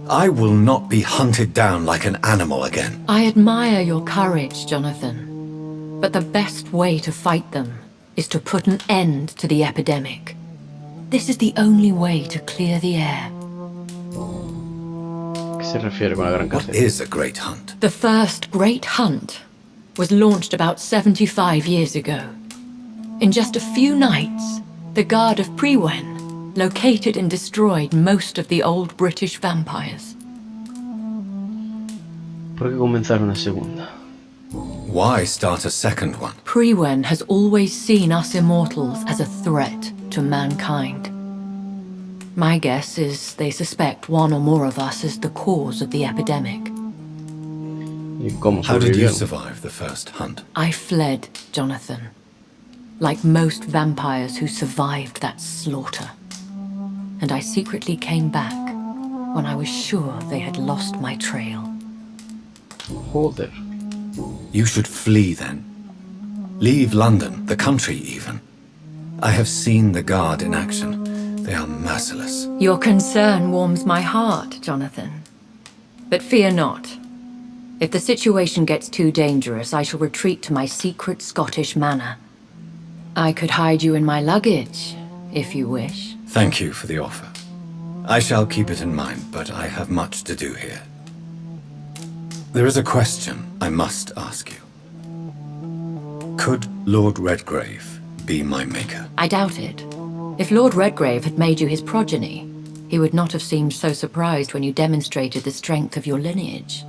I will not be hunted down like an animal again. I admire your courage, Jonathan. But the best way to fight them is to put an end to the epidemic. This is the only way to clear the air. ¿Qué se refiere con la gran What cacería? is a great hunt? The first great hunt was launched about 75 years ago. In just a few nights, the Guard of Prewen located and destroyed most of the old British vampires. ¿Por qué comenzar una segunda? Why start a second one? Prewen has always seen us immortals as a threat to mankind. My guess is they suspect one or more of us as the cause of the epidemic. ¿Y cómo How did you sobrevivieron? survive the first hunt? I fled, Jonathan. Like most vampires who survived that slaughter. And I secretly came back when I was sure they had lost my trail. Joder. You should flee then. Leave London, the country even. I have seen the Guard in action. They are merciless. Your concern warms my heart, Jonathan. But fear not. If the situation gets too dangerous, I shall retreat to my secret Scottish manor. I could hide you in my luggage, if you wish. Thank you for the offer. I shall keep it in mind, but I have much to do here. There is a question I must ask you. Could Lord Redgrave be my maker? I doubt it. If Lord Redgrave had made you his progeny, he would not have seemed so surprised when you demonstrated the strength of your lineage.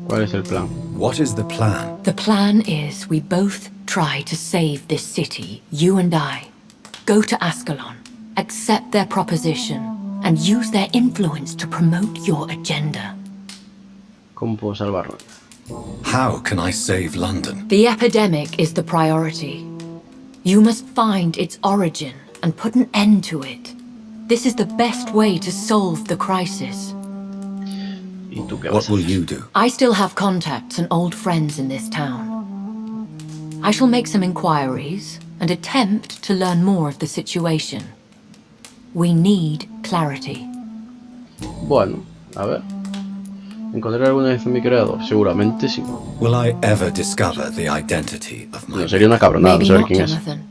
¿Cuál es el plan? What is the plan? The plan is we both try to save this city, you and I. Go to Ascalon, accept their proposition, and use their influence to promote your agenda. ¿Cómo puedo salvarlo? How can I save London? The epidemic is the priority. You must find its origin and put an end to it. This is the best way to solve the crisis. ¿Y tú qué What vas a will hacer? you do? I still have contacts and old friends in this town. I shall make some inquiries and attempt to learn more of the situation. We need clarity. Bueno, a ver. ¿Encontraré alguna vez a mi creador? Seguramente sí. Will I ever discover the identity of my No, sería una cabronada no Maybe saber not, quién es. Jonathan.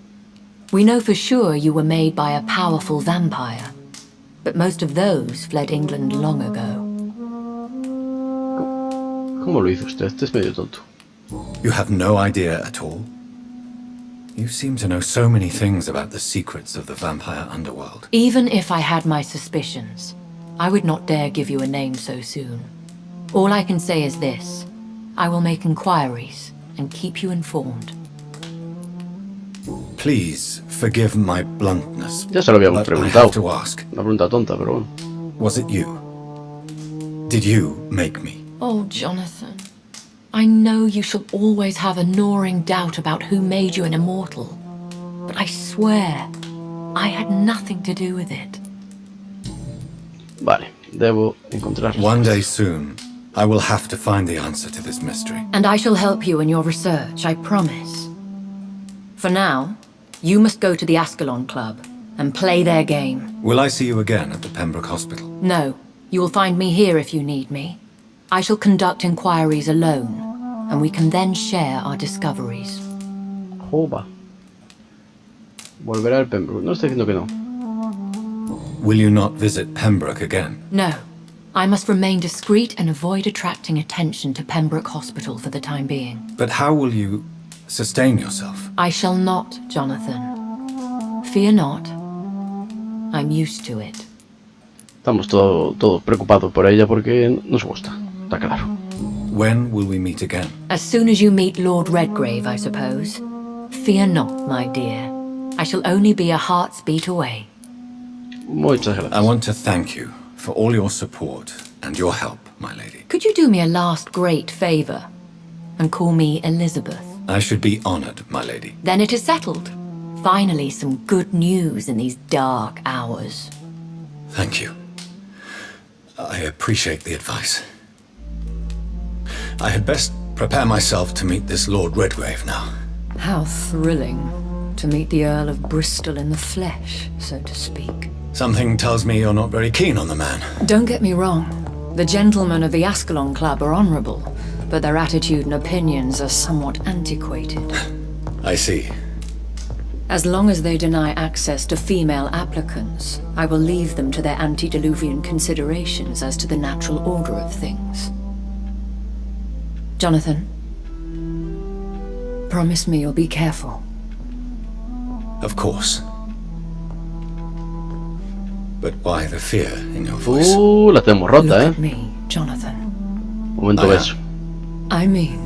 We know for sure you were made by a powerful vampire, but most of those fled England long ago. ¿Cómo lo hizo usted? Este es medio tonto. You have no idea at all? You seem to know so many things about the secrets of the vampire underworld. Even if I had my suspicions, I would not dare give you a name so soon. All I can say is this. I will make inquiries and keep you informed. Please forgive my bluntness. Ya se lo habíamos but I preguntado. have to ask, Una pregunta tonta, pero bueno. was it you? Did you make me? Oh, Jonathan. I know you shall always have a gnawing doubt about who made you an immortal. But I swear, I had nothing to do with it. Vale, Debo encontrar One day respuestas. soon, I will have to find the answer to this mystery. And I shall help you in your research, I promise. For now, you must go to the Ascalon Club and play their game. Will I see you again at the Pembroke Hospital? No, you will find me here if you need me. I shall conduct inquiries alone, and we can then share our discoveries. Joba. Volverá al Pembroke. No estoy diciendo que no. Will you not visit Pembroke again? No. I must remain discreet and avoid attracting attention to Pembroke Hospital for the time being. But how will you sustain yourself? I shall not, Jonathan. Fear not. I'm used to it. Estamos todos preocupados por ella porque nos gusta. Está claro. When will we meet again? As soon as you meet Lord Redgrave, I suppose. Fear not, my dear. I shall only be a heart's beat away. Muchas I gracias. want to thank you for all your support and your help, my lady. Could you do me a last great favor and call me Elizabeth? I should be honored, my lady. Then it is settled. Finally, some good news in these dark hours. Thank you. I appreciate the advice. I had best prepare myself to meet this Lord Redgrave now. How thrilling to meet the Earl of Bristol in the flesh, so to speak. Something tells me you're not very keen on the man. Don't get me wrong. The gentlemen of the Ascalon Club are honorable, but their attitude and opinions are somewhat antiquated. I see. As long as they deny access to female applicants, I will leave them to their antediluvian considerations as to the natural order of things. Jonathan, promise me you'll be careful. Of course. But why the fear in your voice? La tenemos rota, Look eh. at me, Jonathan. Momento Ah, beso. I mean,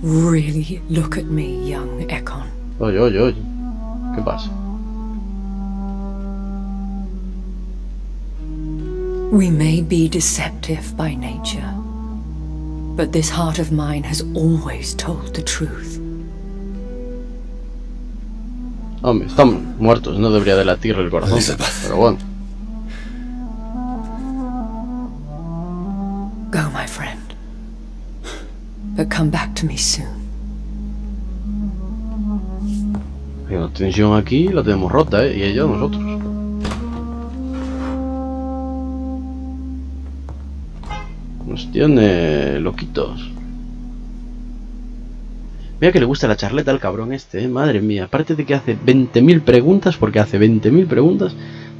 really look at me, young Ekon. Oye, oye, oye. ¿Qué pasa? We may be deceptive by nature, but this heart of mine has always told the truth. Hombre, están muertos, no debería de latir el corazón. Elizabeth. Pero bueno. Go, my friend. But come back to me soon. Hay una tensión aquí, la tenemos rota, y ella nosotros. Nos tiene loquitos. Mira que le gusta la charleta al cabrón este, madre mía. Aparte de que hace 20.000 preguntas, porque hace 20.000 preguntas,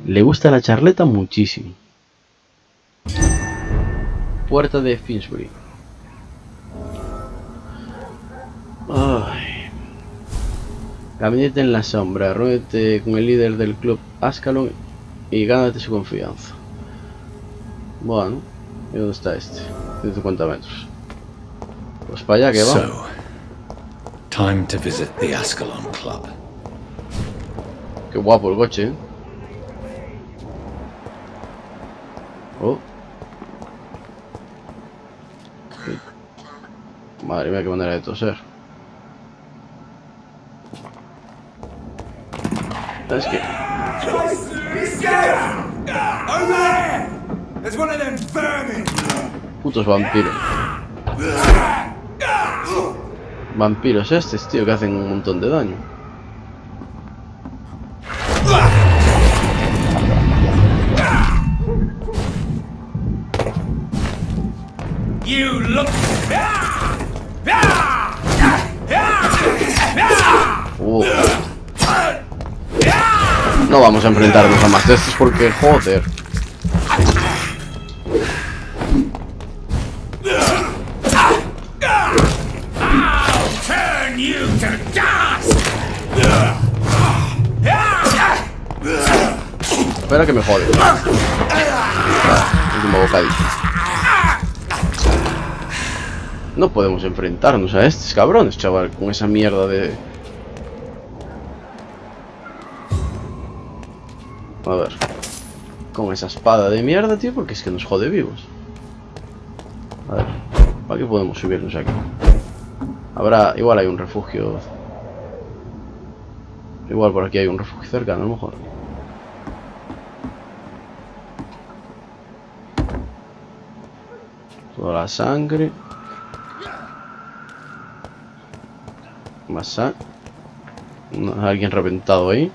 le gusta la charleta muchísimo. Puerta de Finsbury. Ay. Gabinete en la sombra. Reúnete con el líder del club Ascalon y gánate su confianza. Bueno, ¿y dónde está este? 150 metros. Pues para allá que vamos. So, time to visit the Ascalon Club. Qué guapo el coche, ¿eh? Oh. Madre mía, qué manera de toser. Es que... Over there! There's one of them vermin! Putos vampiros. Vampiros estos, tío, que hacen un montón de daño. You look... No vamos a enfrentarnos a más de estos porque, joder. Turn you to dust! Espera que me jode. Último bocadillo. No podemos enfrentarnos a estos cabrones, chaval, con esa mierda de... A ver. Con esa espada de mierda, tío, porque es que nos jode vivos. A ver, ¿para qué podemos subirnos aquí? Habrá... Igual hay un refugio. Igual por aquí hay un refugio cercano, a lo mejor. Toda la sangre. Más sangre. Alguien reventado ahí.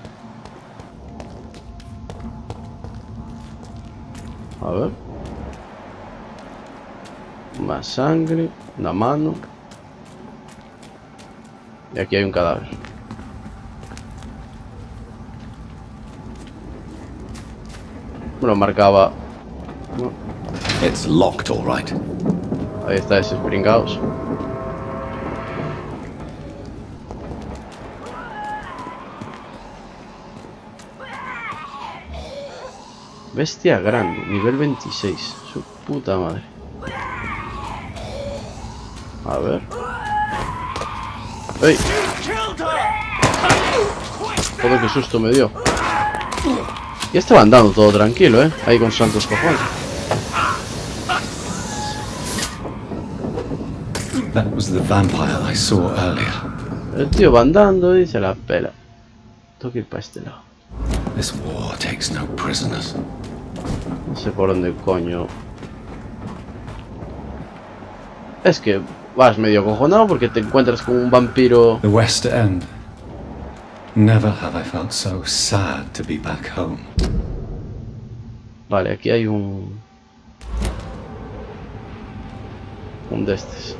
A ver. Más sangre. Una mano. Y aquí hay un cadáver. Me lo marcaba. No. It's locked, all right. Ahí está ese pringaos. Bestia grande, nivel 26. Su puta madre. A ver. ¡Ey! Joder, qué susto me dio. Y estaba andando todo tranquilo, ahí con santos cojones. That was the vampire I saw earlier. El tío va andando y se la pela. Tengo que ir para este lado. This war takes no prisoners. No sé por dónde coño. Es que vas medio cojonado porque te encuentras con un vampiro. The West End. Never have I felt so sad to be back home. Vale, aquí hay un de estos.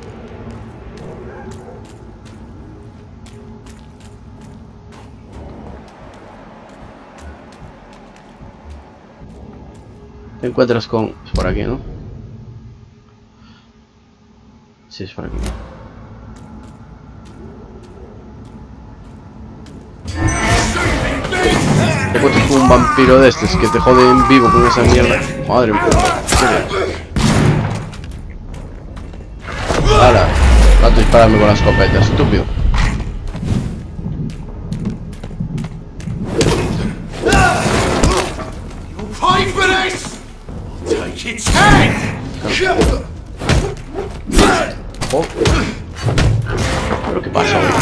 Te encuentras con... Es por aquí, ¿no? Sí, es por aquí. Te encuentras con un vampiro de estos que te joden vivo con esa mierda. Madre mía. ¡Hala! Tanto dispararme con la escopeta, estúpido. Oh. ¿Pero qué pasa, güey?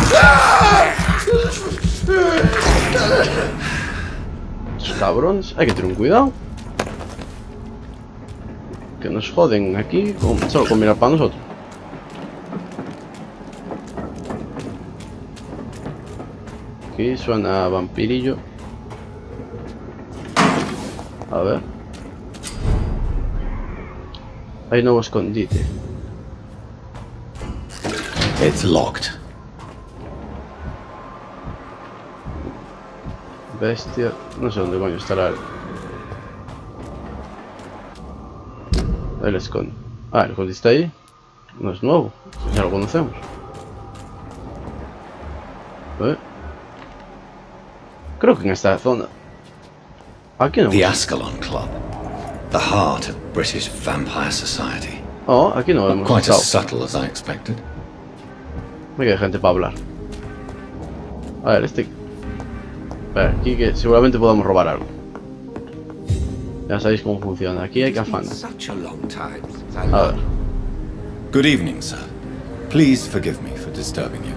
Estos cabrones, hay que tener un cuidado. Que nos joden aquí solo con mirar para nosotros. Aquí suena vampirillo. A ver. Hay nuevo escondite. It's locked. Bestia. No sé dónde coño estará. El esconde. Ah, el esconde está ahí. No es nuevo. Ya lo conocemos. Creo que en esta zona. Aquí no. The Ascalon Club. The heart of British Vampire Society. Oh, aquí no hemos Quite as estado. subtle as I expected. Me queda gente para hablar. A ver, este... Espera, aquí que seguramente podamos robar algo. Ya sabéis cómo funciona. Aquí hay cafanas. Such a long time since I A ver. Good evening, sir. Please forgive me for disturbing you.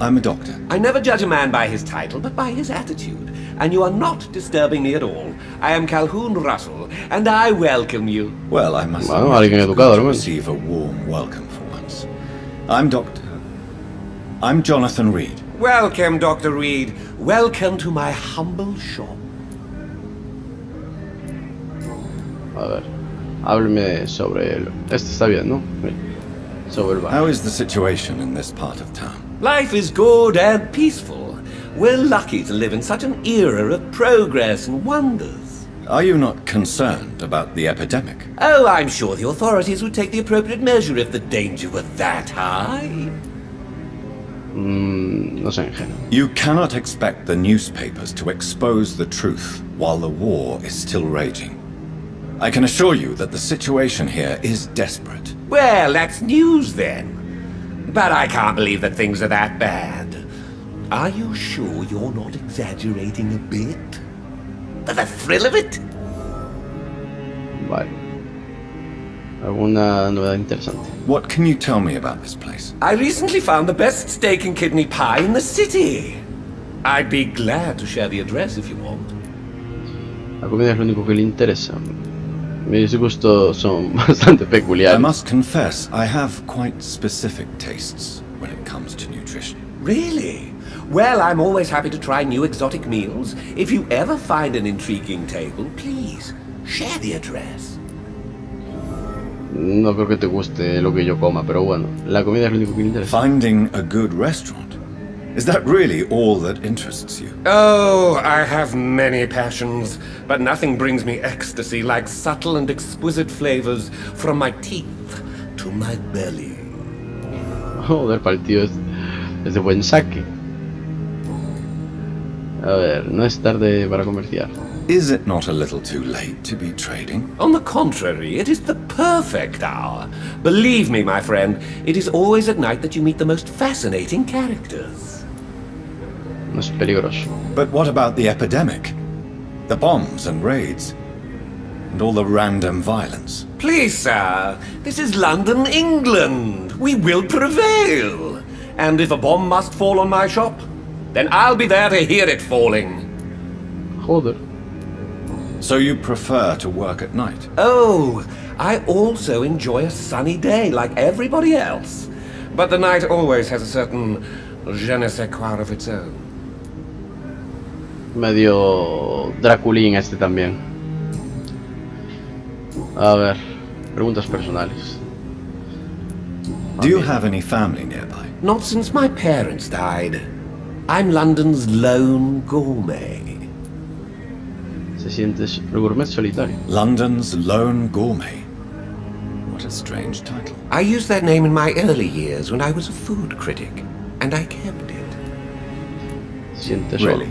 I'm a doctor. I never judge a man by his title, but by his attitude. And you are not disturbing me at all. I am Calhoun Russell, and I welcome you. Well, I must Bueno, admit alguien it's educado, good to hermano. receive a warm welcome for once. I'm Jonathan Reed. Welcome, Dr. Reed. Welcome to my humble shop. A ver. Hábleme sobre el... Este está bien, ¿no? Mira. Sobre el bar. How is the situation in this part of town? Life is good and peaceful. We're lucky to live in such an era of progress and wonders. Are you not concerned about the epidemic? Oh, I'm sure the authorities would take the appropriate measure if the danger were that high. No sé, ingenuo. You cannot expect the newspapers to expose the truth while the war is still raging. I can assure you that the situation here is desperate. Well, that's news then. But I can't believe that things are that bad. Are you sure you're not exaggerating a bit? For the thrill of it? Vale. ¿Alguna novedad interesante? What can you tell me about this place? I recently found the best steak and kidney pie in the city. I'd be glad to share the address if you want. La comida es lo único que le interesa. Mis gustos son bastante I peculiares. must confess, I have quite specific tastes when it comes to nutrition. Really? Well, I'm always happy to try new exotic meals. If you ever find an intriguing table, please share the address. No creo que te guste lo que yo coma, pero bueno, la comida es lo único que me interesa. Finding a good restaurant. Is that really all that interests you? Oh, I have many passions, but nothing brings me ecstasy like subtle and exquisite flavors from my teeth to my belly. Joder, para el tío es de buen saque. A ver, no es tarde para comerciar. Is it not a little too late to be trading? On the contrary, it is the perfect hour. Believe me, my friend, it is always at night that you meet the most fascinating characters. No es peligroso. But what about the epidemic? The bombs and raids? And all the random violence? Please, sir, this is London, England. We will prevail. And if a bomb must fall on my shop, then I'll be there to hear it falling. Joder. So you prefer to work at night? Oh, I also enjoy a sunny day like everybody else. But the night always has a certain je ne sais quoi of its own. Medio Draculín este también. A ver, preguntas personales. Do you have any family nearby? Not since my parents died. I'm London's lone gourmet. Se siente el gourmet solitario. London's lone gourmet. What a strange title. I used that name in my early years when I was a food critic, and I kept it. Se siente solo. Really?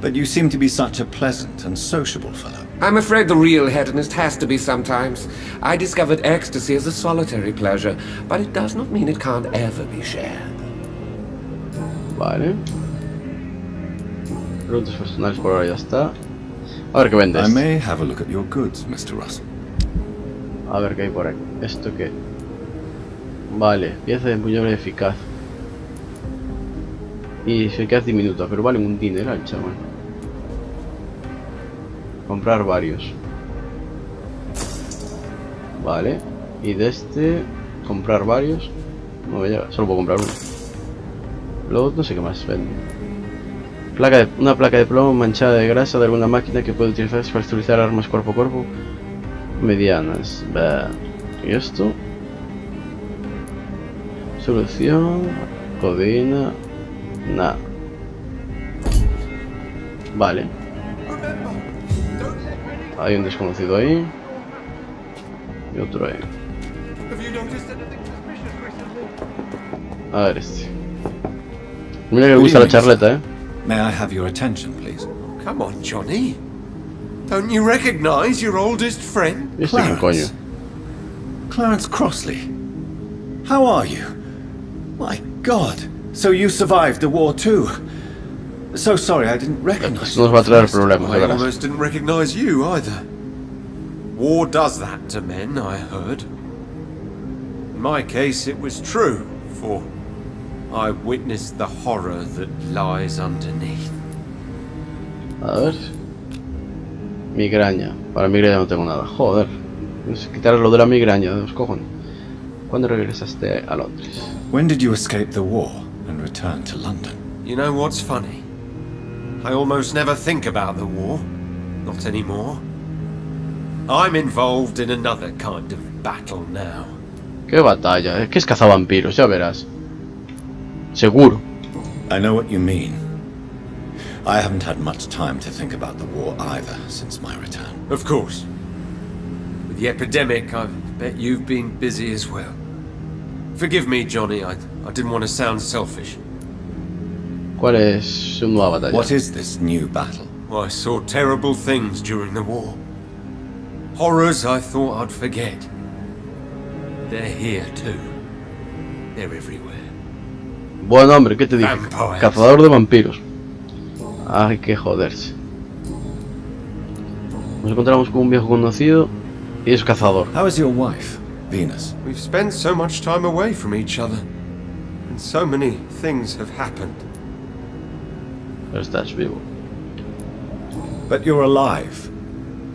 But you seem to be such a pleasant and sociable fellow. I'm afraid the real hedonist has to be sometimes. I discovered ecstasy as a solitary pleasure, but it does not mean it can't ever be shared. Vale. Preguntas personales por ahora ya está. A ver qué vendes. I may have a look at your goods, Mr. Russell. A ver qué hay por aquí. ¿Esto qué? Vale, pieza de empuñadura eficaz. Y eficaz diminuta, pero vale un dineral, chaval. Comprar varios. Vale. Y de este, comprar varios. No me llega, solo puedo comprar uno. Luego no sé qué más vende. Una placa de plomo manchada de grasa de alguna máquina que puede utilizarse para estabilizar armas cuerpo a cuerpo medianas. Bah. ¿Y esto? Solución. Codeína. Nada. Vale. Hay un desconocido ahí. Y otro ahí. A ver este. Mira que le gusta la charleta, May I have your attention, please? Come on, Johnny. Don't you recognize your oldest friend? ¿Este quién coño? Clarence Crossley. How are you? My God. So you survived the war too. So sorry, I didn't recognize Esto nos va a traer you. problemas, I verás. almost didn't recognize you either. War does that to men, I heard. In my case, it was true, for I witnessed the horror that lies underneath. A ver. Migraña. Para migraña no tengo nada. Joder. Quitar lo de la migraña, de los cojones. ¿Cuándo regresaste a Londres? When did you escape the war and return to London? You know what's funny? I almost never think about the war. Not anymore. I'm involved in another kind of battle now. ¿Qué batalla? Es que es cazavampiros, ya verás. Seguro. I know what you mean. I haven't had much time to think about the war either since my return. Of course. With the epidemic, I bet you've been busy as well. Forgive me, Johnny, I didn't want to sound selfish. ¿Cuál es su nueva batalla? What is this new battle? I saw terrible things during the war. Horrors I thought I'd forget. They're here too. They're everywhere. Buen hombre, ¿qué te dije? Vampires. Cazador de vampiros. Hay que joderse. Nos encontramos con un viejo conocido y es cazador. How is your wife, Venus? We've spent so much time away from each other. And so many things have happened. Pero estás vivo. But you're alive.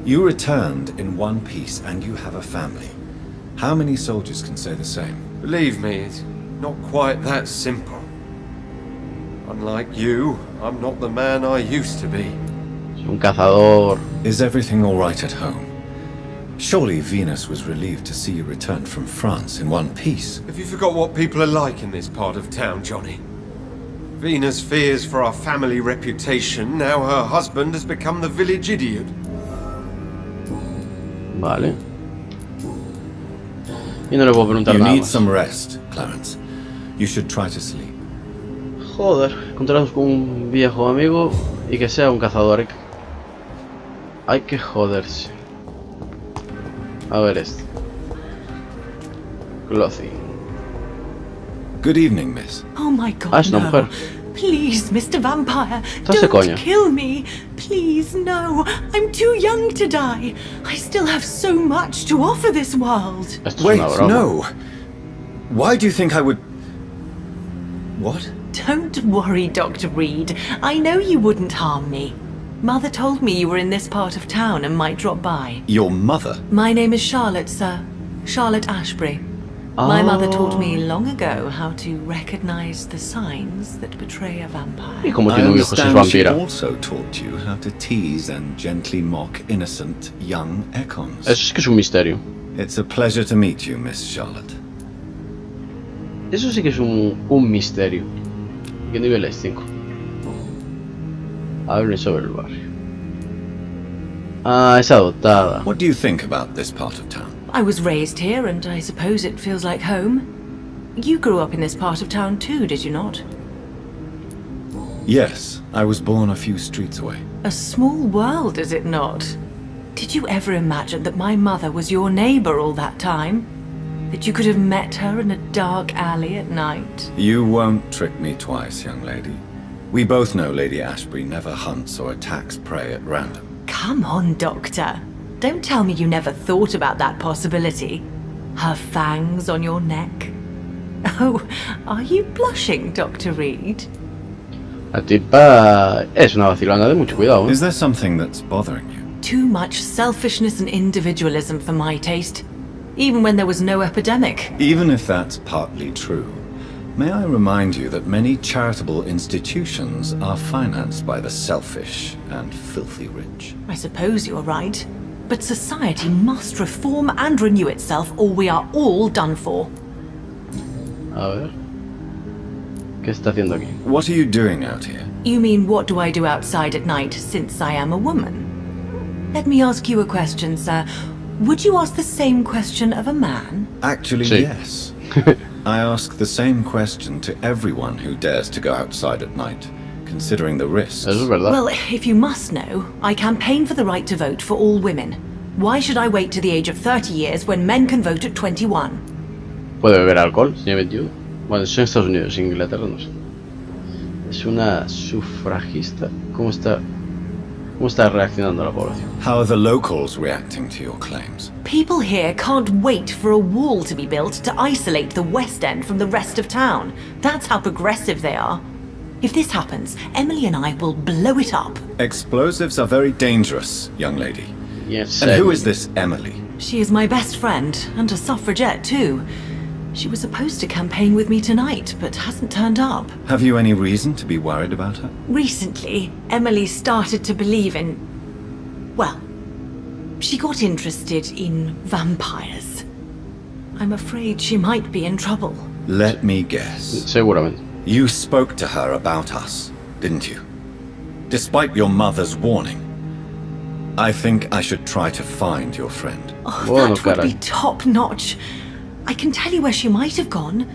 You returned in one piece and you have a family. How many soldiers can say the same? Believe me, it's not quite that simple. Unlike you, I'm not the man I used to be. Es un cazador. Is everything all right at home? Surely Venus was relieved to see you return from France in one piece. Have you forgot what people are like in this part of town, Johnny? Venus fears for our family reputation. Now her husband has become the village idiot. Vale. Y no le puedo preguntar You nada need más. some rest, Clarence. You should try to sleep. Joder, encontrarnos con un viejo amigo y que sea un cazador. Hay que joderse. A ver esto. Clothing. Good evening, miss. Oh my God, Es una no. mujer. Please, Mr. Vampire, Estás de coña. don't kill me. Please, no. I'm too young to die. I still have so much to offer this world. Esto es Wait, una broma. no. Why do you think I would... What? Don't worry, Dr. Reed. I know you wouldn't harm me. Mother told me you were in this part of town and might drop by. Your mother? My name is Charlotte, sir. Charlotte Ashbury. My mother taught me long ago how to recognize the signs that betray a Y vampire. como I tiene un hijo, si es understand she vampira. also taught you how to tease and gently mock innocent young econs. Eso sí que es un misterio. It's a pleasure to meet you, Miss Charlotte. Eso sí que es un misterio. ¿Qué nivel es? 5. Hablen sobre el barrio. Ah, es adoptada. What do you think about this part of town? I was raised here, and I suppose it feels like home. You grew up in this part of town too, did you not? Yes, I was born a few streets away. A small world, is it not? Did you ever imagine that my mother was your neighbor all that time? That you could have met her in a dark alley at night? You won't trick me twice, young lady. We both know Lady Ashbury never hunts or attacks prey at random. Come on, Doctor. Don't tell me you never thought about that possibility. Her fangs on your neck. Oh, are you blushing, Dr. Reed? La tipa es una vacilona de mucho cuidado. Is there something that's bothering you? Too much selfishness and individualism for my taste. Even when there was no epidemic. Even if that's partly true, may I remind you that many charitable institutions are financed by the selfish and filthy rich. I suppose you're right. But society must reform and renew itself, or we are all done for. A ver. ¿Qué está haciendo aquí? What are you doing out here? You mean, what do I do outside at night since I am a woman? Let me ask you a question, sir. Would you ask the same question of a man? Actually, Sí. yes. I ask the same question to everyone who dares to go outside at night, considering the risks. Eso es verdad. Well, if you must know, I campaign for the right to vote for all women. Why should I wait to the age of 30 years when men can vote at 21? ¿Puede beber alcohol? Tiene 21. Bueno, eso en Estados Unidos, en Inglaterra no sé. Es una sufragista. ¿Cómo está reaccionando la población? How are the locals reacting to your claims? People here can't wait for a wall to be built to isolate the West End from the rest of town. That's how progressive they are. If this happens, Emily and I will blow it up. Explosives are very dangerous, young lady. Yes. And who is this Emily? She is my best friend, and a suffragette too. She was supposed to campaign with me tonight, but hasn't turned up. Have you any reason to be worried about her? Recently, Emily started to believe in... well, she got interested in vampires. I'm afraid she might be in trouble. Let me guess. Seguramente. You spoke to her about us, didn't you? Despite your mother's warning. I think I should try to find your friend. Oh, Bueno, that would caray. be top-notch. I can tell you where she might have gone.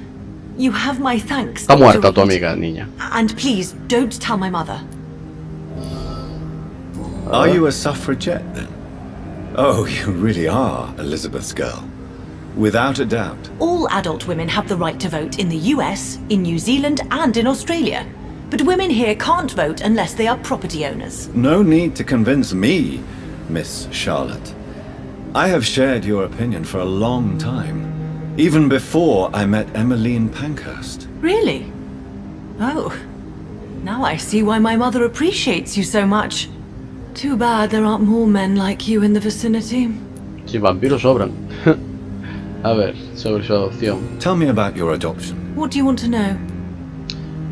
You have my thanks, Está Dr. muerta tu Reed. amiga, niña. And please, don't tell my mother. Are you a suffragette then? Oh, you really are Elizabeth's girl. Without a doubt. All adult women have the right to vote in the US, in New Zealand, and in Australia. But women here can't vote unless they are property owners. No need to convince me, Miss Charlotte. I have shared your opinion for a long time. Even before I met Emmeline Pankhurst. Really? Oh. Now I see why my mother appreciates you so much. Too bad there aren't more men like you in the vicinity. Sí, vampiros sobran. A ver, sobre su adopción. Tell me about your adoption. What do you want to know?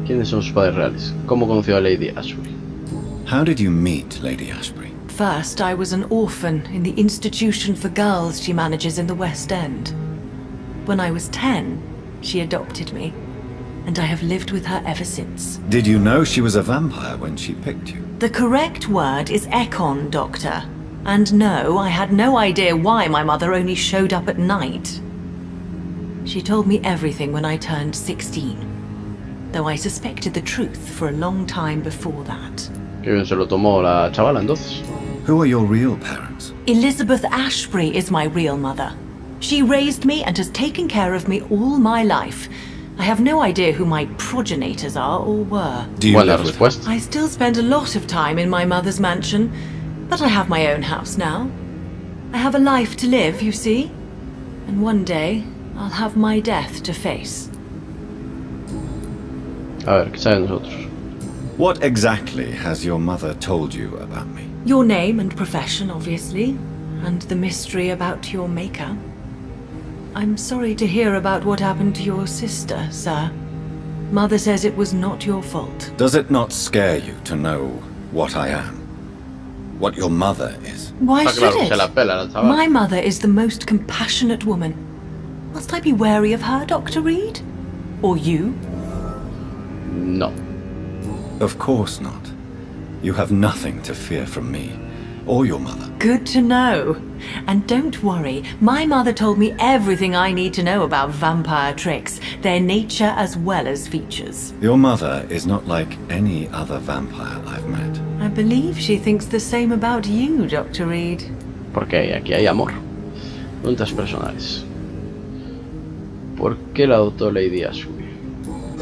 ¿Quiénes son sus padres reales? ¿Cómo conoció a Lady Ashbury? How did you meet Lady Ashbury? First, I was an orphan in the institution for girls she manages in the West End. When I was 10, she adopted me, and I have lived with her ever since. Did you know she was a vampire when she picked you? The correct word is Ekon, Doctor. And no, I had no idea why my mother only showed up at night. She told me everything when I turned 16, though I suspected the truth for a long time before that. Qué bien se lo tomó la chavala entonces. Who are your real parents? Elizabeth Ashbury is my real mother. She raised me and has taken care of me all my life. I have no idea who my progenitors are or were. Do you Buena live with her? respuesta. I still spend a lot of time in my mother's mansion, but I have my own house now. I have a life to live, you see. And one day, I'll have my death to face. A ver, ¿qué sabe de nosotros? What exactly has your mother told you about me? Your name and profession, obviously, and the mystery about your maker. I'm sorry to hear about what happened to your sister, sir. Mother says it was not your fault. Does it not scare you to know what I am? What your mother is? Why Está should claro, it? se la pela la chavala. My mother is the most compassionate woman. Must I be wary of her, Dr. Reed? Or you? No. Of course not. You have nothing to fear from me, or your mother. Good to know. And don't worry, my mother told me everything I need to know about vampire tricks, their nature as well as features. Your mother is not like any other vampire I've met. I believe she thinks the same about you, Dr. Reed. Porque aquí hay amor. Preguntas personales. ¿Por qué la adoptó Lady Ashbury?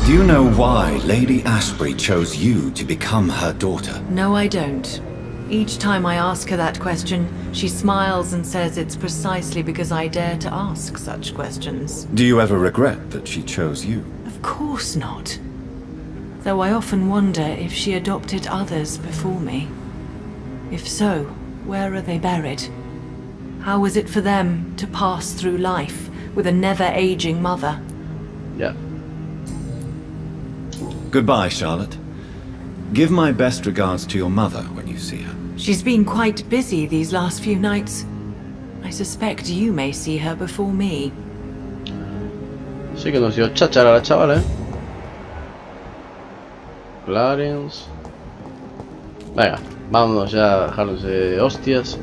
Do you know why Lady Ashbury chose you to become her daughter? No, I don't. Each time I ask her that question, she smiles and says it's precisely because I dare to ask such questions. Do you ever regret that she chose you? Of course not. Though I often wonder if she adopted others before me. If so, where are they buried? How was it for them to pass through life with a never-aging mother? Ya. Goodbye, Charlotte. Give my best regards to your mother when you see her. She's been quite busy these last few nights. I suspect you may see her before me. Sí que nos dio cháchara la chavala, Clarence. Venga, vámonos ya a dejarnos de hostias.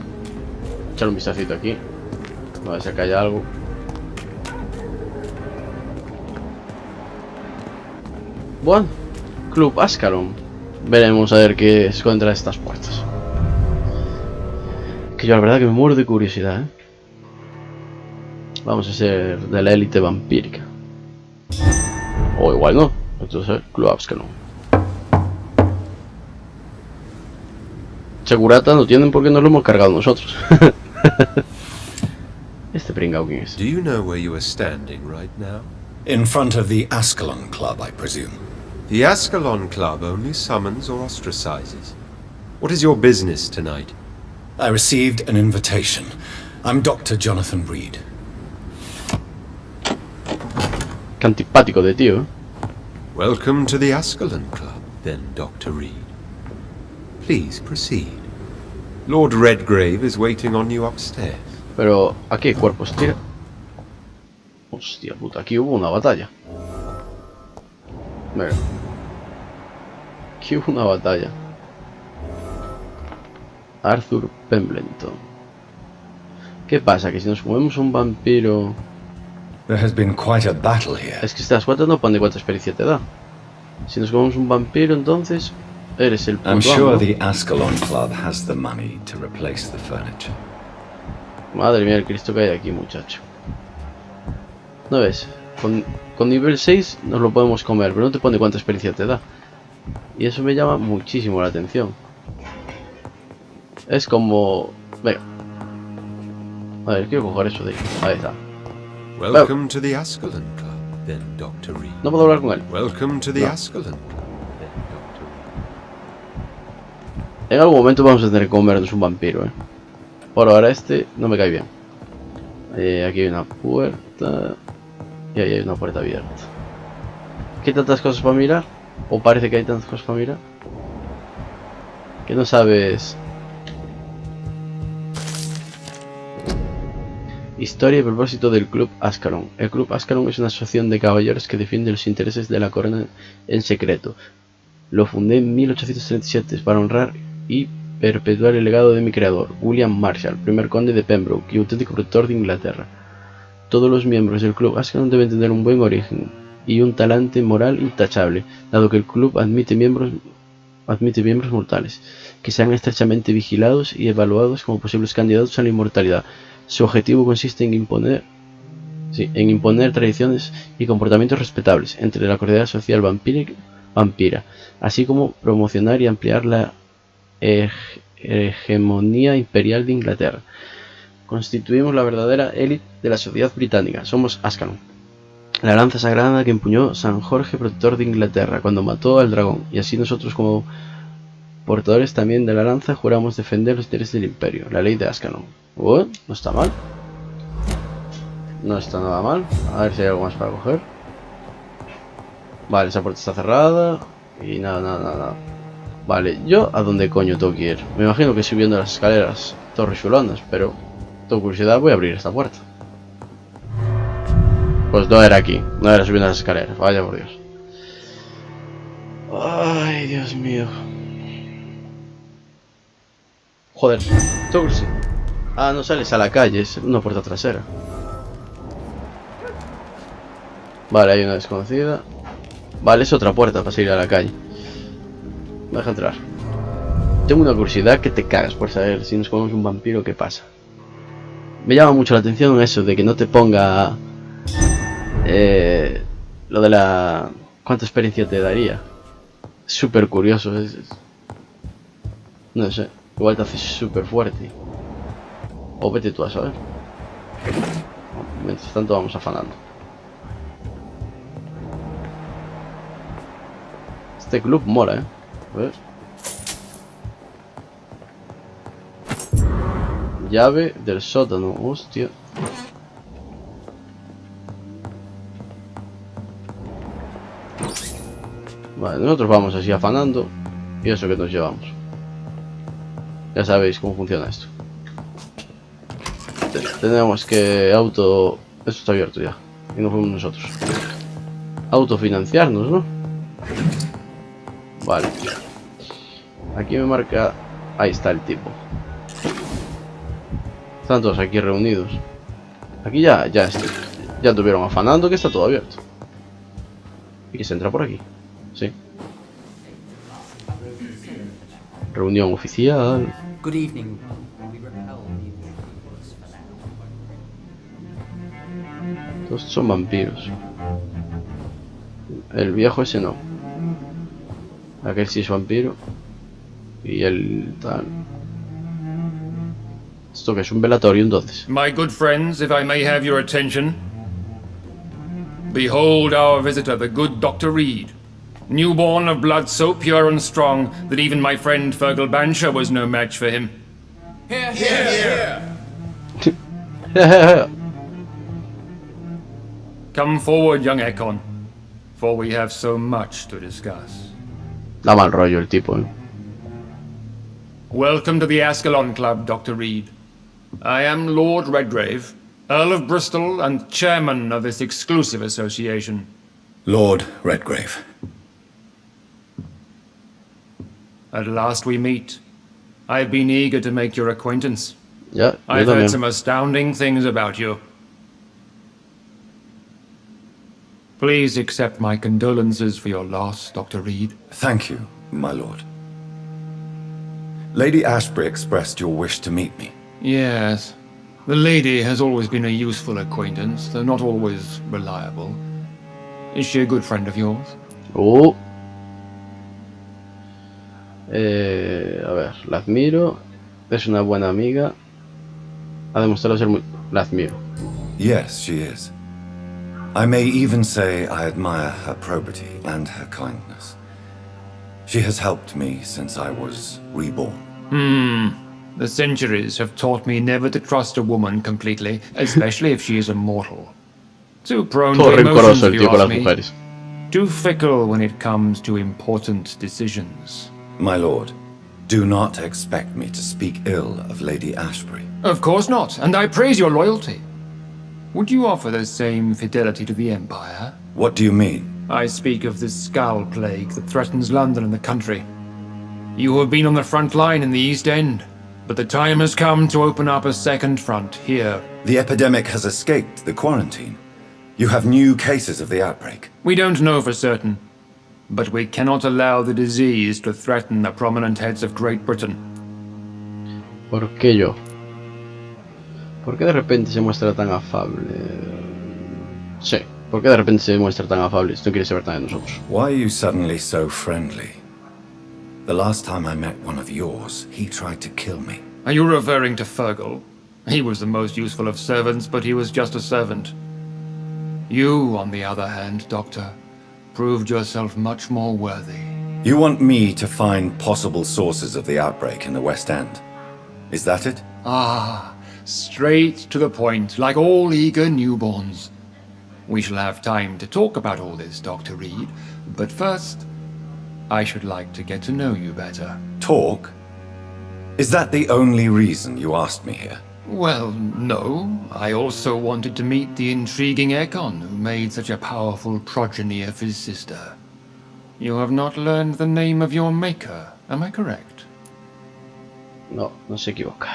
Echar un vistacito aquí. A ver si acá hay algo. Bueno, Club Ascalon. Veremos a ver qué es contra estas puertas. Que yo la verdad que me muero de curiosidad, Vamos a ser de la élite vampírica. O igual no. Entonces, Club Ascalon. Segurata no tienen porque nos lo hemos cargado nosotros. Este pringao, ¿quién es? Do you know where you are standing right now? In front of the Ascalon Club, I presume. The Ascalon Club only summons or ostracizes. What is your business tonight? I received an invitation. I'm Dr. Jonathan Reed. Qué antipático de tío, Welcome to the Ascalon Club, then, Dr. Reed. Please proceed. Lord Redgrave is waiting on you upstairs. Pero aquí hay cuerpos, tira. Hostia puta, aquí hubo una batalla. Venga. Aquí hubo una batalla. Arthur Pembleton. ¿Qué pasa? Que si nos movemos un vampiro... There has been quite a battle here. Es que estas cuatro no pone cuánta experiencia te da. Si nos comemos un vampiro, entonces eres el puto I'm amo, sure ¿no? the Ascalon Club has the money to replace the furniture. Madre mía, el Cristo que hay aquí, muchacho. ¿No ves? Con nivel 6 nos lo podemos comer, pero no te pone cuánta experiencia te da. Y eso me llama muchísimo la atención. Es como... Venga. A ver, quiero coger eso de ahí. Ahí está. Welcome to the Ascalon Club, then, Dr. Reed. No puedo hablar con él. Welcome to the No. Ascalon Club, then, Dr. En algún momento vamos a tener que comernos un vampiro, Por ahora este no me cae bien. Aquí hay una puerta. Y ahí hay una puerta abierta. ¿Qué hay tantas cosas para mirar? ¿O parece que hay tantas cosas para mirar? Que no sabes. Historia y propósito del Club Ascalon. El Club Ascalon es una asociación de caballeros que defiende los intereses de la corona en secreto. Lo fundé en 1837 para honrar y perpetuar el legado de mi creador, William Marshall, primer conde de Pembroke y auténtico protector de Inglaterra. Todos los miembros del Club Ascalon deben tener un buen origen y un talante moral intachable, dado que el club admite miembros mortales, que sean estrechamente vigilados y evaluados como posibles candidatos a la inmortalidad. Su objetivo consiste en imponer tradiciones y comportamientos respetables entre la comunidad social vampira, así como promocionar y ampliar la hegemonía imperial de Inglaterra. Constituimos la verdadera élite de la sociedad británica. Somos Ascalon, la lanza sagrada que empuñó San Jorge, protector de Inglaterra, cuando mató al dragón, y así nosotros, como portadores también de la lanza, juramos defender los intereses del imperio. La ley de Ascalon. No está mal. No está nada mal. A ver si hay algo más para coger. Vale, esa puerta está cerrada. Y nada. Vale, ¿yo a dónde coño tengo que ir? Me imagino que subiendo las escaleras torrechulonas, pero tengo curiosidad, voy a abrir esta puerta. Pues no era aquí, no era subiendo las escaleras, vaya por Dios. Ay, Dios mío. Joder, tengo curiosidad. Ah, no sales a la calle, es una puerta trasera. Vale, hay una desconocida. Vale, es otra puerta para salir a la calle. Me deja entrar. Tengo una curiosidad que te cagas por saber si nos comemos un vampiro, ¿qué pasa? Me llama mucho la atención eso de que no te ponga lo de la... ¿Cuánta experiencia te daría? Es súper curioso. No sé, igual te haces súper fuerte. O vete tú a saber. Mientras tanto vamos afanando. Este club mola, A ver. Llave del sótano, hostia. Vale, nosotros vamos así afanando. Y eso que nos llevamos. Ya sabéis cómo funciona esto. Tenemos que Esto está abierto ya. Y nos fuimos nosotros. Autofinanciarnos, ¿no? Vale. Aquí me marca... Ahí está el tipo. Están todos aquí reunidos. Aquí ya estuvieron afanando, que está todo abierto. Y que se entra por aquí. Sí. Reunión oficial. Good evening. Todos son vampiros. El viejo ese no. Aquel sí es vampiro. Y el tal. Esto que es un velatorio entonces. My good friends, if I may have your attention. Behold our visitor, the good Dr. Reed. Newborn of blood so pure and strong that even my friend Fergal Bansher was no match for him. Here, here, here. Come forward, young Ekon, for we have so much to discuss. Da mal rollo el tipo, Welcome to the Ascalon Club, Dr. Reed. I am Lord Redgrave, Earl of Bristol and chairman of this exclusive association. Lord Redgrave. At last we meet. I've been eager to make your acquaintance. Yeah, I've heard some astounding things about you. Please accept my condolences for your loss, Dr. Reed. Thank you, my lord. Lady Ashbury expressed your wish to meet me. Yes. The lady has always been a useful acquaintance, though not always reliable. Is she a good friend of yours? Oh. A ver, la admiro. Es una buena amiga. Ha demostrado ser muy... La admiro. Yes, she is. I may even say I admire her probity and her kindness. She has helped me since I was reborn. The centuries have taught me never to trust a woman completely, especially if she is a mortal. Too prone Todo to emotions, rencoroso el if tío you con ask las me. mujeres. Too fickle when it comes to important decisions. My lord, do not expect me to speak ill of Lady Ashbury. Of course not, and I praise your loyalty. Would you offer the same fidelity to the Empire? What do you mean? I speak of the Skull Plague that threatens London and the country. You have been on the front line in the East End, but the time has come to open up a second front here. The epidemic has escaped the quarantine. You have new cases of the outbreak. We don't know for certain, but we cannot allow the disease to threaten the prominent heads of Great Britain. ¿Por qué yo? ¿Por qué de repente se muestra tan afable? Sí, ¿por qué de repente se muestra tan afable? Esto quiere saber también nosotros. Why are you suddenly so friendly? The last time I met one of yours, he tried to kill me. Are you referring to Fergal? He was the most useful of servants, but he was just a servant. You, on the other hand, Doctor, proved yourself much more worthy. You want me to find possible sources of the outbreak in the West End? Is that it? Ah, straight to the point, like all eager newborns. We shall have time to talk about all this, Dr. Reed, but first, I should like to get to know you better. Talk? Is that the only reason you asked me here? Well, no. I also wanted to meet the intriguing Ekon, who made such a powerful progeny of his sister. You have not learned the name of your maker, am I correct? No, no se equivoca.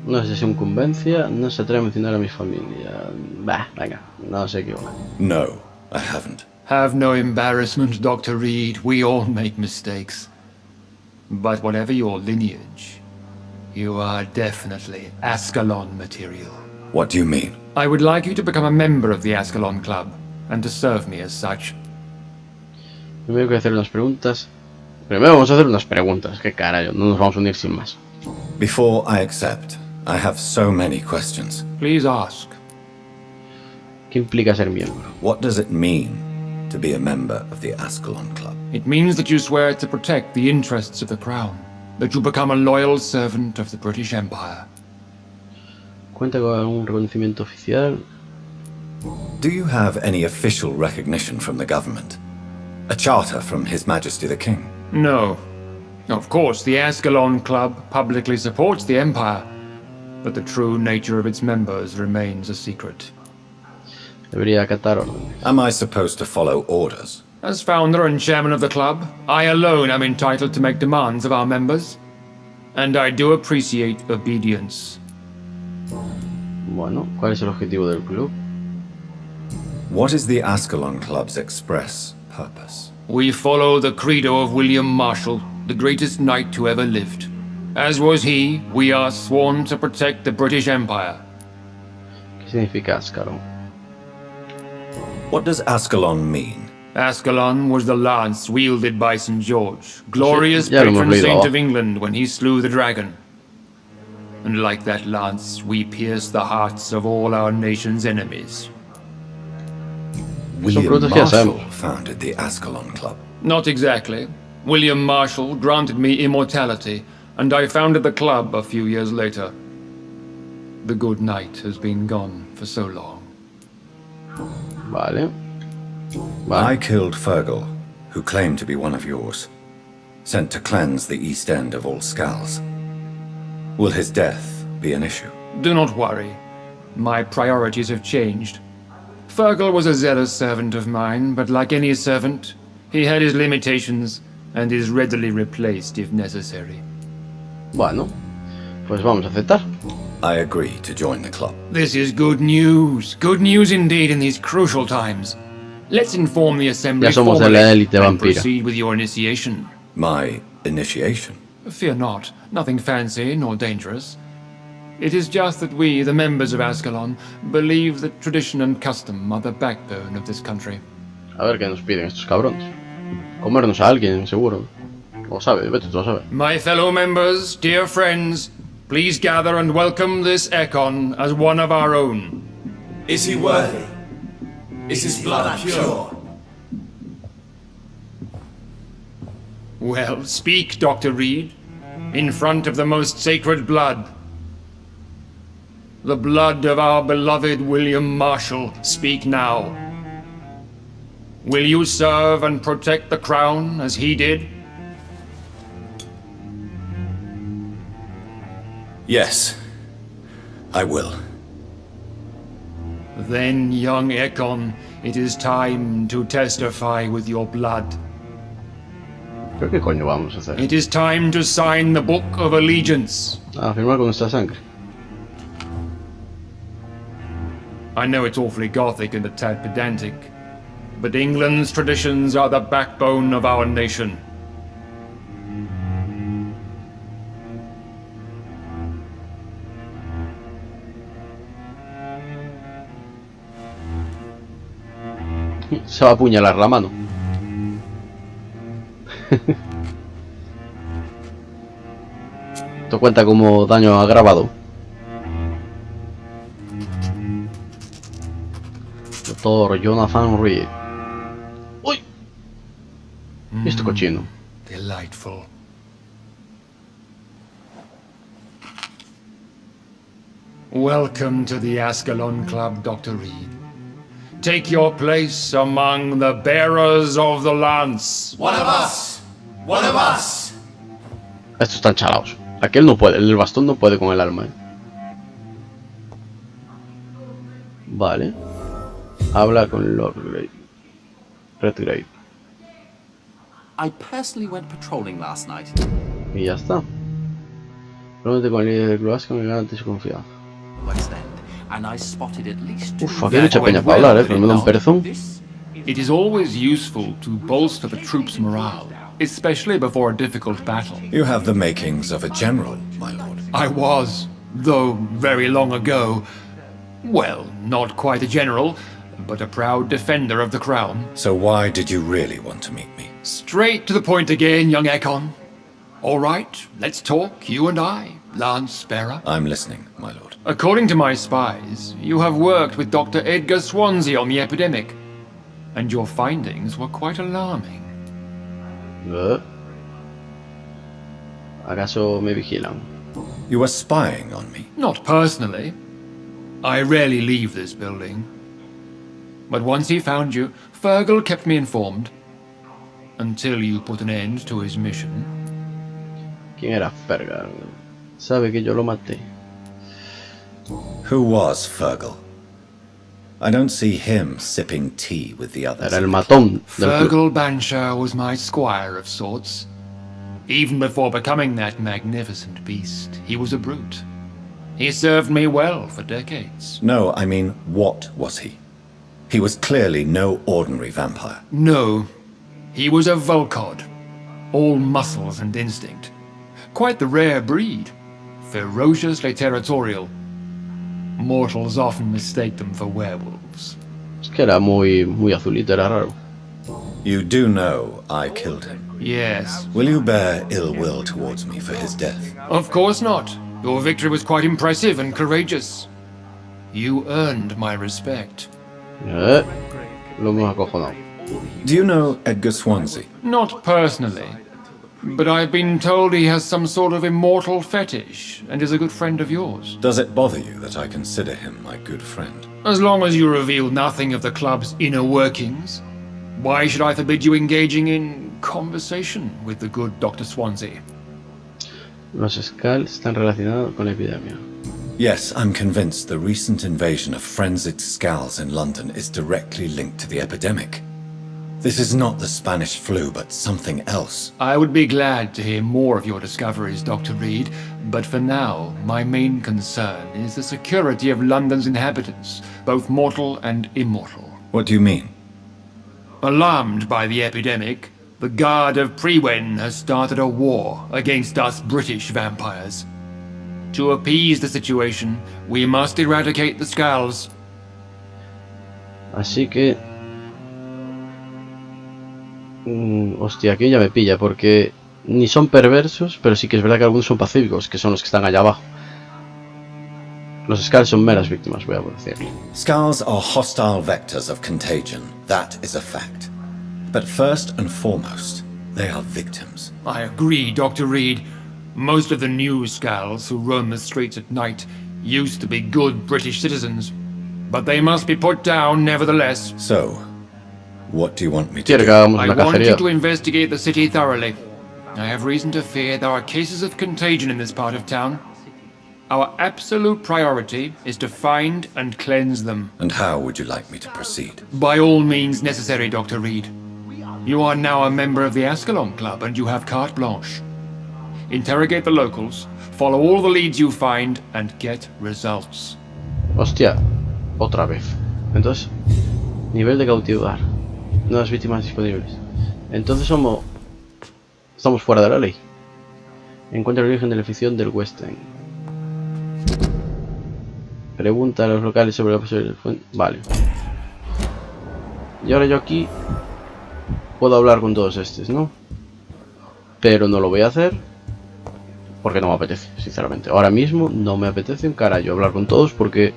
No sé si aún convencia, no se atreve a mencionar a mi familia. Bah, venga, no se equivoca. No, I haven't. Have no embarrassment, Dr. Reed. We all make mistakes. But whatever your lineage, you are definitely Ascalon material. What do you mean? I would like you to become a member of the Ascalon Club, and to serve me as such. Primero que hacer unas preguntas. Primero vamos a hacer unas preguntas. Qué carajo, no nos vamos a unir sin más. Before I accept, I have so many questions. Please ask. ¿Qué implica ser miembro? What does it mean to be a member of the Ascalon Club? It means that you swear to protect the interests of the Crown, that you become a loyal servant of the British Empire. ¿Cuenta con algún reconocimiento oficial? Do you have any official recognition from the government? A charter from His Majesty the King? No. Of course, the Ascalon Club publicly supports the Empire, but the true nature of its members remains a secret. Debería acatar órdenes. Am I supposed to follow orders? As founder and chairman of the club, I alone am entitled to make demands of our members, and I do appreciate obedience. Bueno, ¿cuál es el objetivo del club? What is the Ascalon Club's express purpose? We follow the credo of William Marshall, the greatest knight who ever lived. As was he, we are sworn to protect the British Empire. ¿Qué significa Ascalon? What does Ascalon mean? Ascalon was the lance wielded by St. George, glorious ya lo hemos patron leído saint abajo. of England when he slew the dragon. And like that lance, we pierce the hearts of all our nation's enemies. William preguntas que ya Marshall sabemos. founded the Ascalon Club. Not exactly. William Marshall granted me immortality, and I founded the club a few years later. The good knight has been gone for so long. Vale. I killed Fergal, who claimed to be one of yours, sent to cleanse the East End of all Skulls. Will his death be an issue? Do not worry. My priorities have changed. Fergal was a zealous servant of mine, but like any servant, he had his limitations and is readily replaced if necessary. Bueno, pues vamos a aceptar. I agree to join the club. This is good news. Good news indeed in these crucial times. Let's inform the assembly Ya somos de formally la élite and vampira. proceed with your initiation. My initiation? Fear not. Nothing fancy nor dangerous. It is just that we, the members of Ascalon, believe that tradition and custom are the backbone of this country. A ver qué nos piden estos cabrones. Comernos a alguien, seguro. O sabe, vete tú a saber. My fellow members, dear friends, please gather and welcome this Ekon as one of our own. Is he worthy? Is his blood pure? Well, speak, Dr. Reed, in front of the most sacred blood. The blood of our beloved William Marshall, speak now. Will you serve and protect the crown as he did? Yes, I will. Then, young Ekon, it is time to testify with your blood. ¿Pero qué coño vamos a hacer? It is time to sign the Book of Allegiance. Ah, firmar con nuestra sangre. I know it's awfully gothic and a tad pedantic, but England's traditions are the backbone of our nation. Se va a apuñalar la mano. Esto cuenta como daño agravado. Doctor Jonathan Reed. ¡Uy! Este cochino. Delightful. Welcome to the Ascalon Club, Dr. Reed. Take your place among the bearers of the lance. One of us! One of us! Estos están chalaos. Aquel no puede, el del bastón no puede con el alma. Vale. Habla con Lord Grey. Red Grey. I personally went patrolling last night. Y ya está. Pregúntate con el líder del club Ascalon y gánate su confianza. West End, and I spotted at least two. Uf, aquí hay mucha peña para hablar, pero me da un perezón. It is always useful to bolster the troops' morale, especially before a difficult battle. You have the makings of a general, my lord. I was, though very long ago. Well, not quite a general, but a proud defender of the crown. So why did you really want to meet me? Straight to the point again, young Ekon. All right, let's talk, you and I, Lance Bearer. I'm listening, my lord. According to my spies, you have worked with Dr. Edgar Swansea on the epidemic, and your findings were quite alarming. ¿Acaso me vigilan? You were spying on me. Not personally. I rarely leave this building. But once he found you, Fergal kept me informed. Until you put an end to his mission. ¿Quién era Fergal? Sabe que yo lo maté. Who was Fergal? I don't see him sipping tea with the others. Era el matón del club. Fergal Banshire was my squire of sorts. Even before becoming that magnificent beast, he was a brute. He served me well for decades. No, I mean, what was he? He was clearly no ordinary vampire. No, he was a Volcod, all muscles and instinct. Quite the rare breed, ferociously territorial. Mortals often mistake them for werewolves. Es que era muy azulito, era raro. You do know I killed him. Yes. Will you bear ill will towards me for his death? Of course not. Your victory was quite impressive and courageous. You earned my respect. Lo hemos acojonado. Do you know Edgar Swansea? Not personally, but I've been told he has some sort of immortal fetish and is a good friend of yours. Does it bother you that I consider him my good friend? As long as you reveal nothing of the club's inner workings, why should I forbid you engaging in conversation with the good Dr. Swansea? Los Skulls están relacionados con la epidemia. Yes, I'm convinced the recent invasion of frenzied Skulls in London is directly linked to the epidemic. This is not the Spanish flu, but something else. I would be glad to hear more of your discoveries, Dr. Reed, but for now, my main concern is the security of London's inhabitants, both mortal and immortal. What do you mean? Alarmed by the epidemic, the Guard of Prewen has started a war against us British vampires. To appease the situation, we must eradicate the Skulls. Así que... hostia, aquí ya me pilla, porque ni son perversos, pero sí que es verdad que algunos son pacíficos, que son los que están allá abajo. Los Skulls son meras víctimas, voy a decirlo. Skulls are hostile vectors of contagion, that is a fact. But first and foremost, They are victims. I agree, Dr. Reed. Most of the new Scals who roam the streets at night used to be good British citizens. But they must be put down nevertheless. So, what do you want me to Quiere que do? hagamos I una want you cacería. to investigate the city thoroughly. I have reason to fear there are cases of contagion in this part of town. Our absolute priority is to find and cleanse them. And how would you like me to proceed? By all means necessary, Dr. Reed. You are now a member of the Ascalon Club and you have carte blanche. Interrogate the locals, follow all the leads you find, and get results. Hostia, otra vez. Entonces, nivel de cautivar. Nuevas víctimas disponibles. Entonces estamos fuera de la ley. Encuentra el origen de la afición del West End. Pregunta a los locales sobre la posible fuente. Vale. Y ahora yo aquí puedo hablar con todos estos, ¿no? Pero no lo voy a hacer porque no me apetece, sinceramente. Ahora mismo no me apetece un carajo hablar con todos porque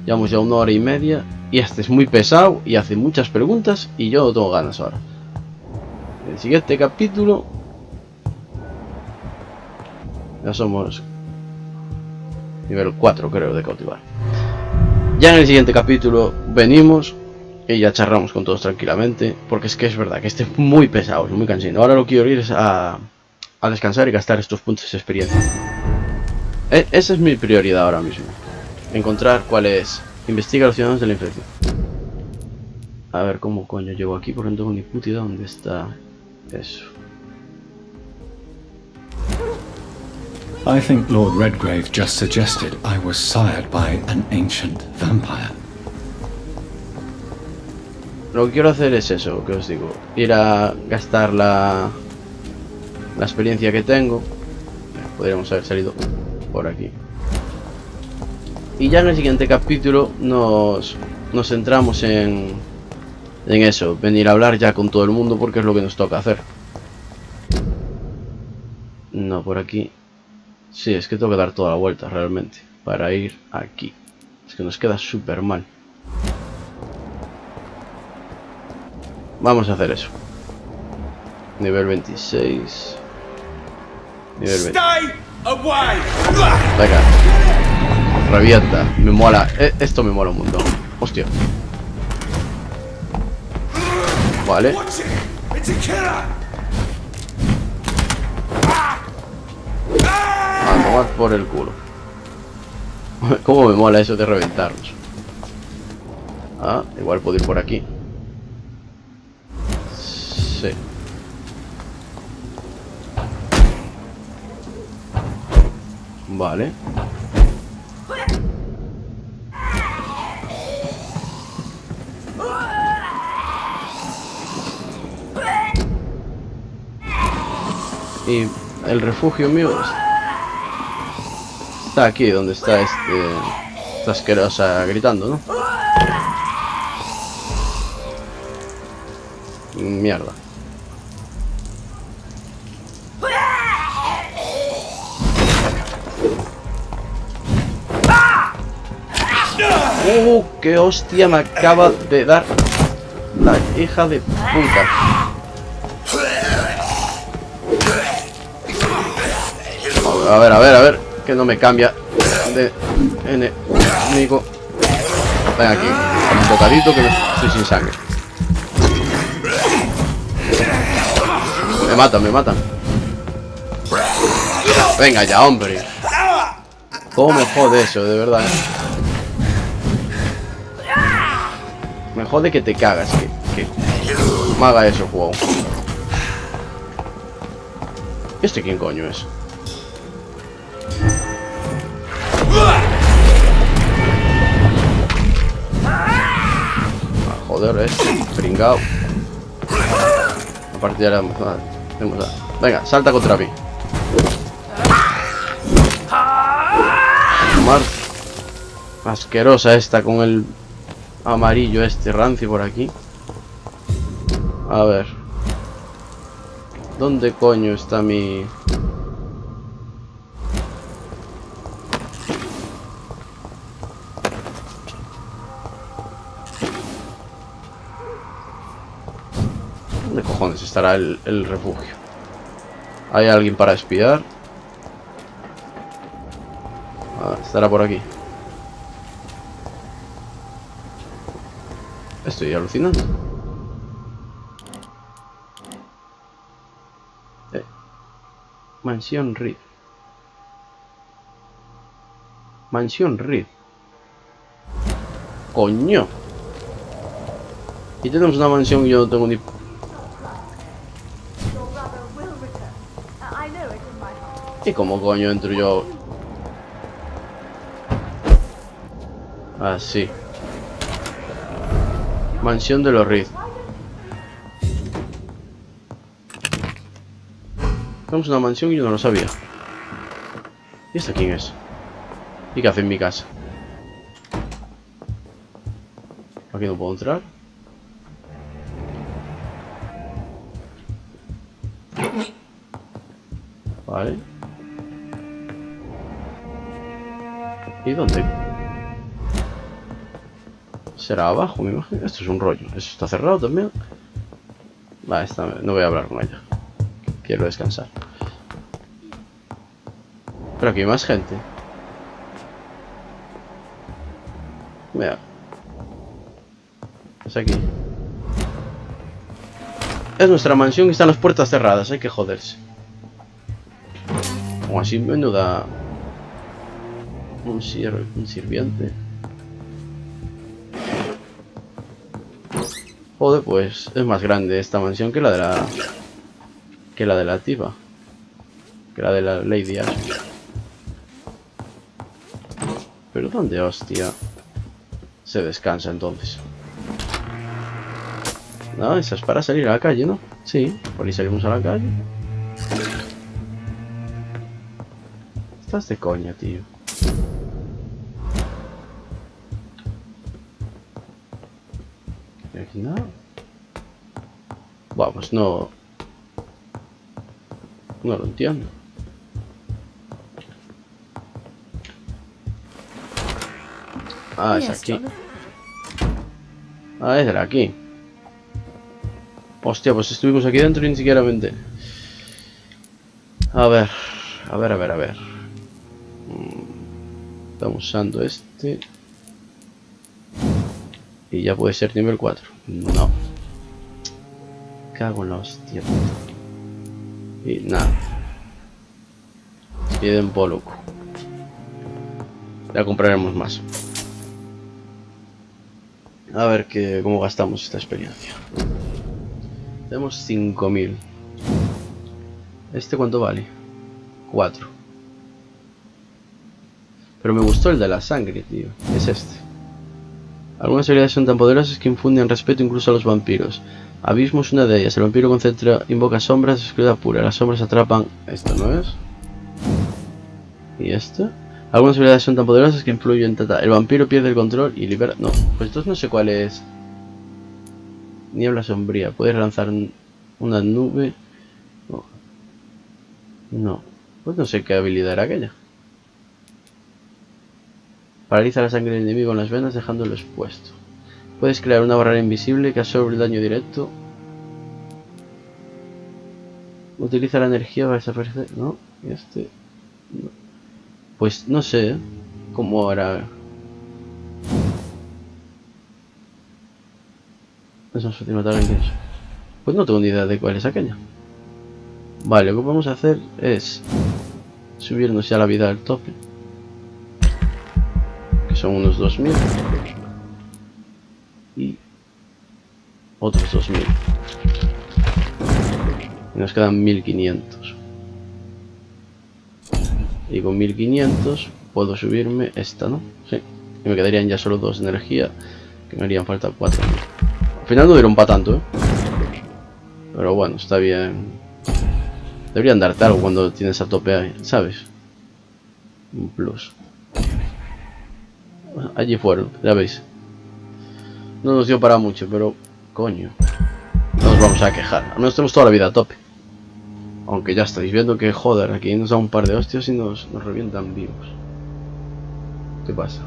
llevamos ya 1 hora y media y este es muy pesado y hace muchas preguntas y yo no tengo ganas ahora. El siguiente capítulo ya somos nivel 4, creo, de cautivar. Ya en el siguiente capítulo venimos y ya charlamos con todos tranquilamente, porque es que es verdad que este es muy pesado, es muy cansino. Ahora lo que quiero ir es a descansar y gastar estos puntos de experiencia. Esa es mi prioridad ahora mismo. Encontrar cuál es. Investiga a los ciudadanos de la infección. A ver cómo coño llego aquí, porque no tengo ni puta idea dónde está eso. I think Lord Redgrave just suggested I was sired by an ancient vampire. Lo que quiero hacer es eso, que os digo. Ir a gastar la experiencia que tengo. Podríamos haber salido por aquí. Y ya en el siguiente capítulo nos centramos en eso. Venir a hablar ya con todo el mundo porque es lo que nos toca hacer. No, por aquí. Sí, es que tengo que dar toda la vuelta realmente para ir aquí. Es que nos queda súper mal. Vamos a hacer eso. Nivel 26. Nivel 20. Venga. Revienta. Me mola. Esto me mola un montón. Hostia. Vale. A tomar por el culo. Cómo me mola eso de reventarnos. Ah, igual puedo ir por aquí. Sí. Vale. Y el refugio mío está aquí, donde está esta asquerosa gritando, ¿no? Mierda. ¡Qué hostia me acaba de dar la hija de puta! A ver, que no me cambia de enemigo. Ven aquí, un tocadito que estoy sin sangre. Me matan. Venga ya, hombre. ¿Cómo me jode eso, de verdad? Me jode que te cagas, que me haga eso, juego. ¿Este quién coño es? Ah, joder, pringao. A partir de ahora venga, salta contra mí. Tomar. Asquerosa esta con el amarillo rancio por aquí. A ver. ¿Dónde coño está mi...? ¿Dónde cojones estará el refugio? ¿Hay alguien para espiar? Ah, estará por aquí. Estoy alucinando. Mansión Reed. Mansión Reed. Coño. Y tenemos una mansión y yo no tengo ni... ¿Y cómo coño entro yo? Ah, sí. Mansión de los Reed. Tenemos una mansión y yo no lo sabía. ¿Y esta quién es? ¿Y qué hace en mi casa? Aquí no puedo entrar. Vale. ¿Y dónde? ¿Será abajo, me imagino? Esto es un rollo. Eso está cerrado también. Va, esta no voy a hablar con ella. Quiero descansar. Pero aquí hay más gente. Mira. Es aquí. Es nuestra mansión y están las puertas cerradas. Hay que joderse. O así menuda... Un sirviente. Joder, pues es más grande esta mansión que la de la... Que la de la tipa. Que la de la Lady Ash. Pero ¿dónde, hostia? Se descansa entonces. No, esa es para salir a la calle, ¿no? Sí, por ahí salimos a la calle. Estás de coña, tío. ¿Y aquí nada? Buah, pues no... No lo entiendo. Ah, es aquí. Ah, es de aquí. Hostia, pues estuvimos aquí dentro y ni siquiera me enteré. A ver. Estamos usando este. Y ya puede ser nivel 4. No. Cago en la hostia. Y nada. Piden poluco. Ya compraremos más. A ver cómo gastamos esta experiencia. Tenemos 5000. ¿Este cuánto vale? 4. Pero me gustó el de la sangre, tío. Es este. Algunas habilidades son tan poderosas que infunden respeto incluso a los vampiros. Abismo es una de ellas. El vampiro invoca sombras, oscuridad pura. Las sombras atrapan... ¿Esto no es? ¿Y esto? Algunas habilidades son tan poderosas que influyen... El vampiro pierde el control y libera... No, pues entonces no sé cuál es... Niebla sombría. Puedes lanzar una nube... No. Pues no sé qué habilidad era aquella. Paraliza la sangre del enemigo en las venas dejándolo expuesto. Puedes crear una barrera invisible que absorbe el daño directo. Utiliza la energía para desaparecer... No, y este... No. Pues no sé cómo hará. Es más fácil matar a alguien. Pues no tengo ni idea de cuál es aquella. Vale, lo que vamos a hacer es subirnos ya la vida al tope. Que son unos 2000. Y otros 2000. Y nos quedan 1500. Y con 1500 puedo subirme esta, ¿no? Sí. Y me quedarían ya solo 2 de energía. Que me harían falta 4. Al final no dieron para tanto, ¿eh? Pero bueno, está bien. Deberían darte algo cuando tienes a tope ahí, ¿sabes? Un plus. Allí fueron, ya veis. No nos dio para mucho, pero... Coño. No nos vamos a quejar. Al menos tenemos toda la vida a tope. Aunque ya estáis viendo que, joder, aquí nos da un par de hostias y nos revientan vivos. ¿Qué pasa?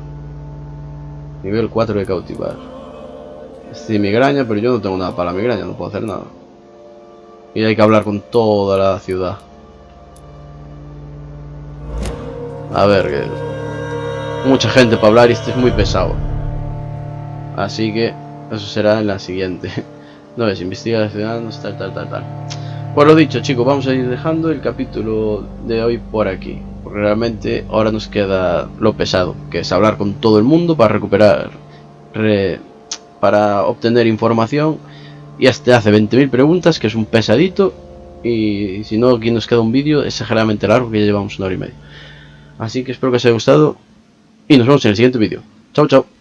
Nivel 4 de cautivar. Estoy migraña, pero yo no tengo nada para la migraña, no puedo hacer nada. Y hay que hablar con toda la ciudad. A ver, que mucha gente para hablar y este es muy pesado. Así que eso será en la siguiente. No es investigar ciudadanos, tal. Por lo dicho, chicos, vamos a ir dejando el capítulo de hoy por aquí. Porque realmente ahora nos queda lo pesado, que es hablar con todo el mundo para recuperar, para obtener información. Y hasta hace 20.000 preguntas, que es un pesadito. Y si no, aquí nos queda un vídeo exageradamente largo, que ya llevamos 1 hora y media. Así que espero que os haya gustado y nos vemos en el siguiente vídeo. Chao, chao.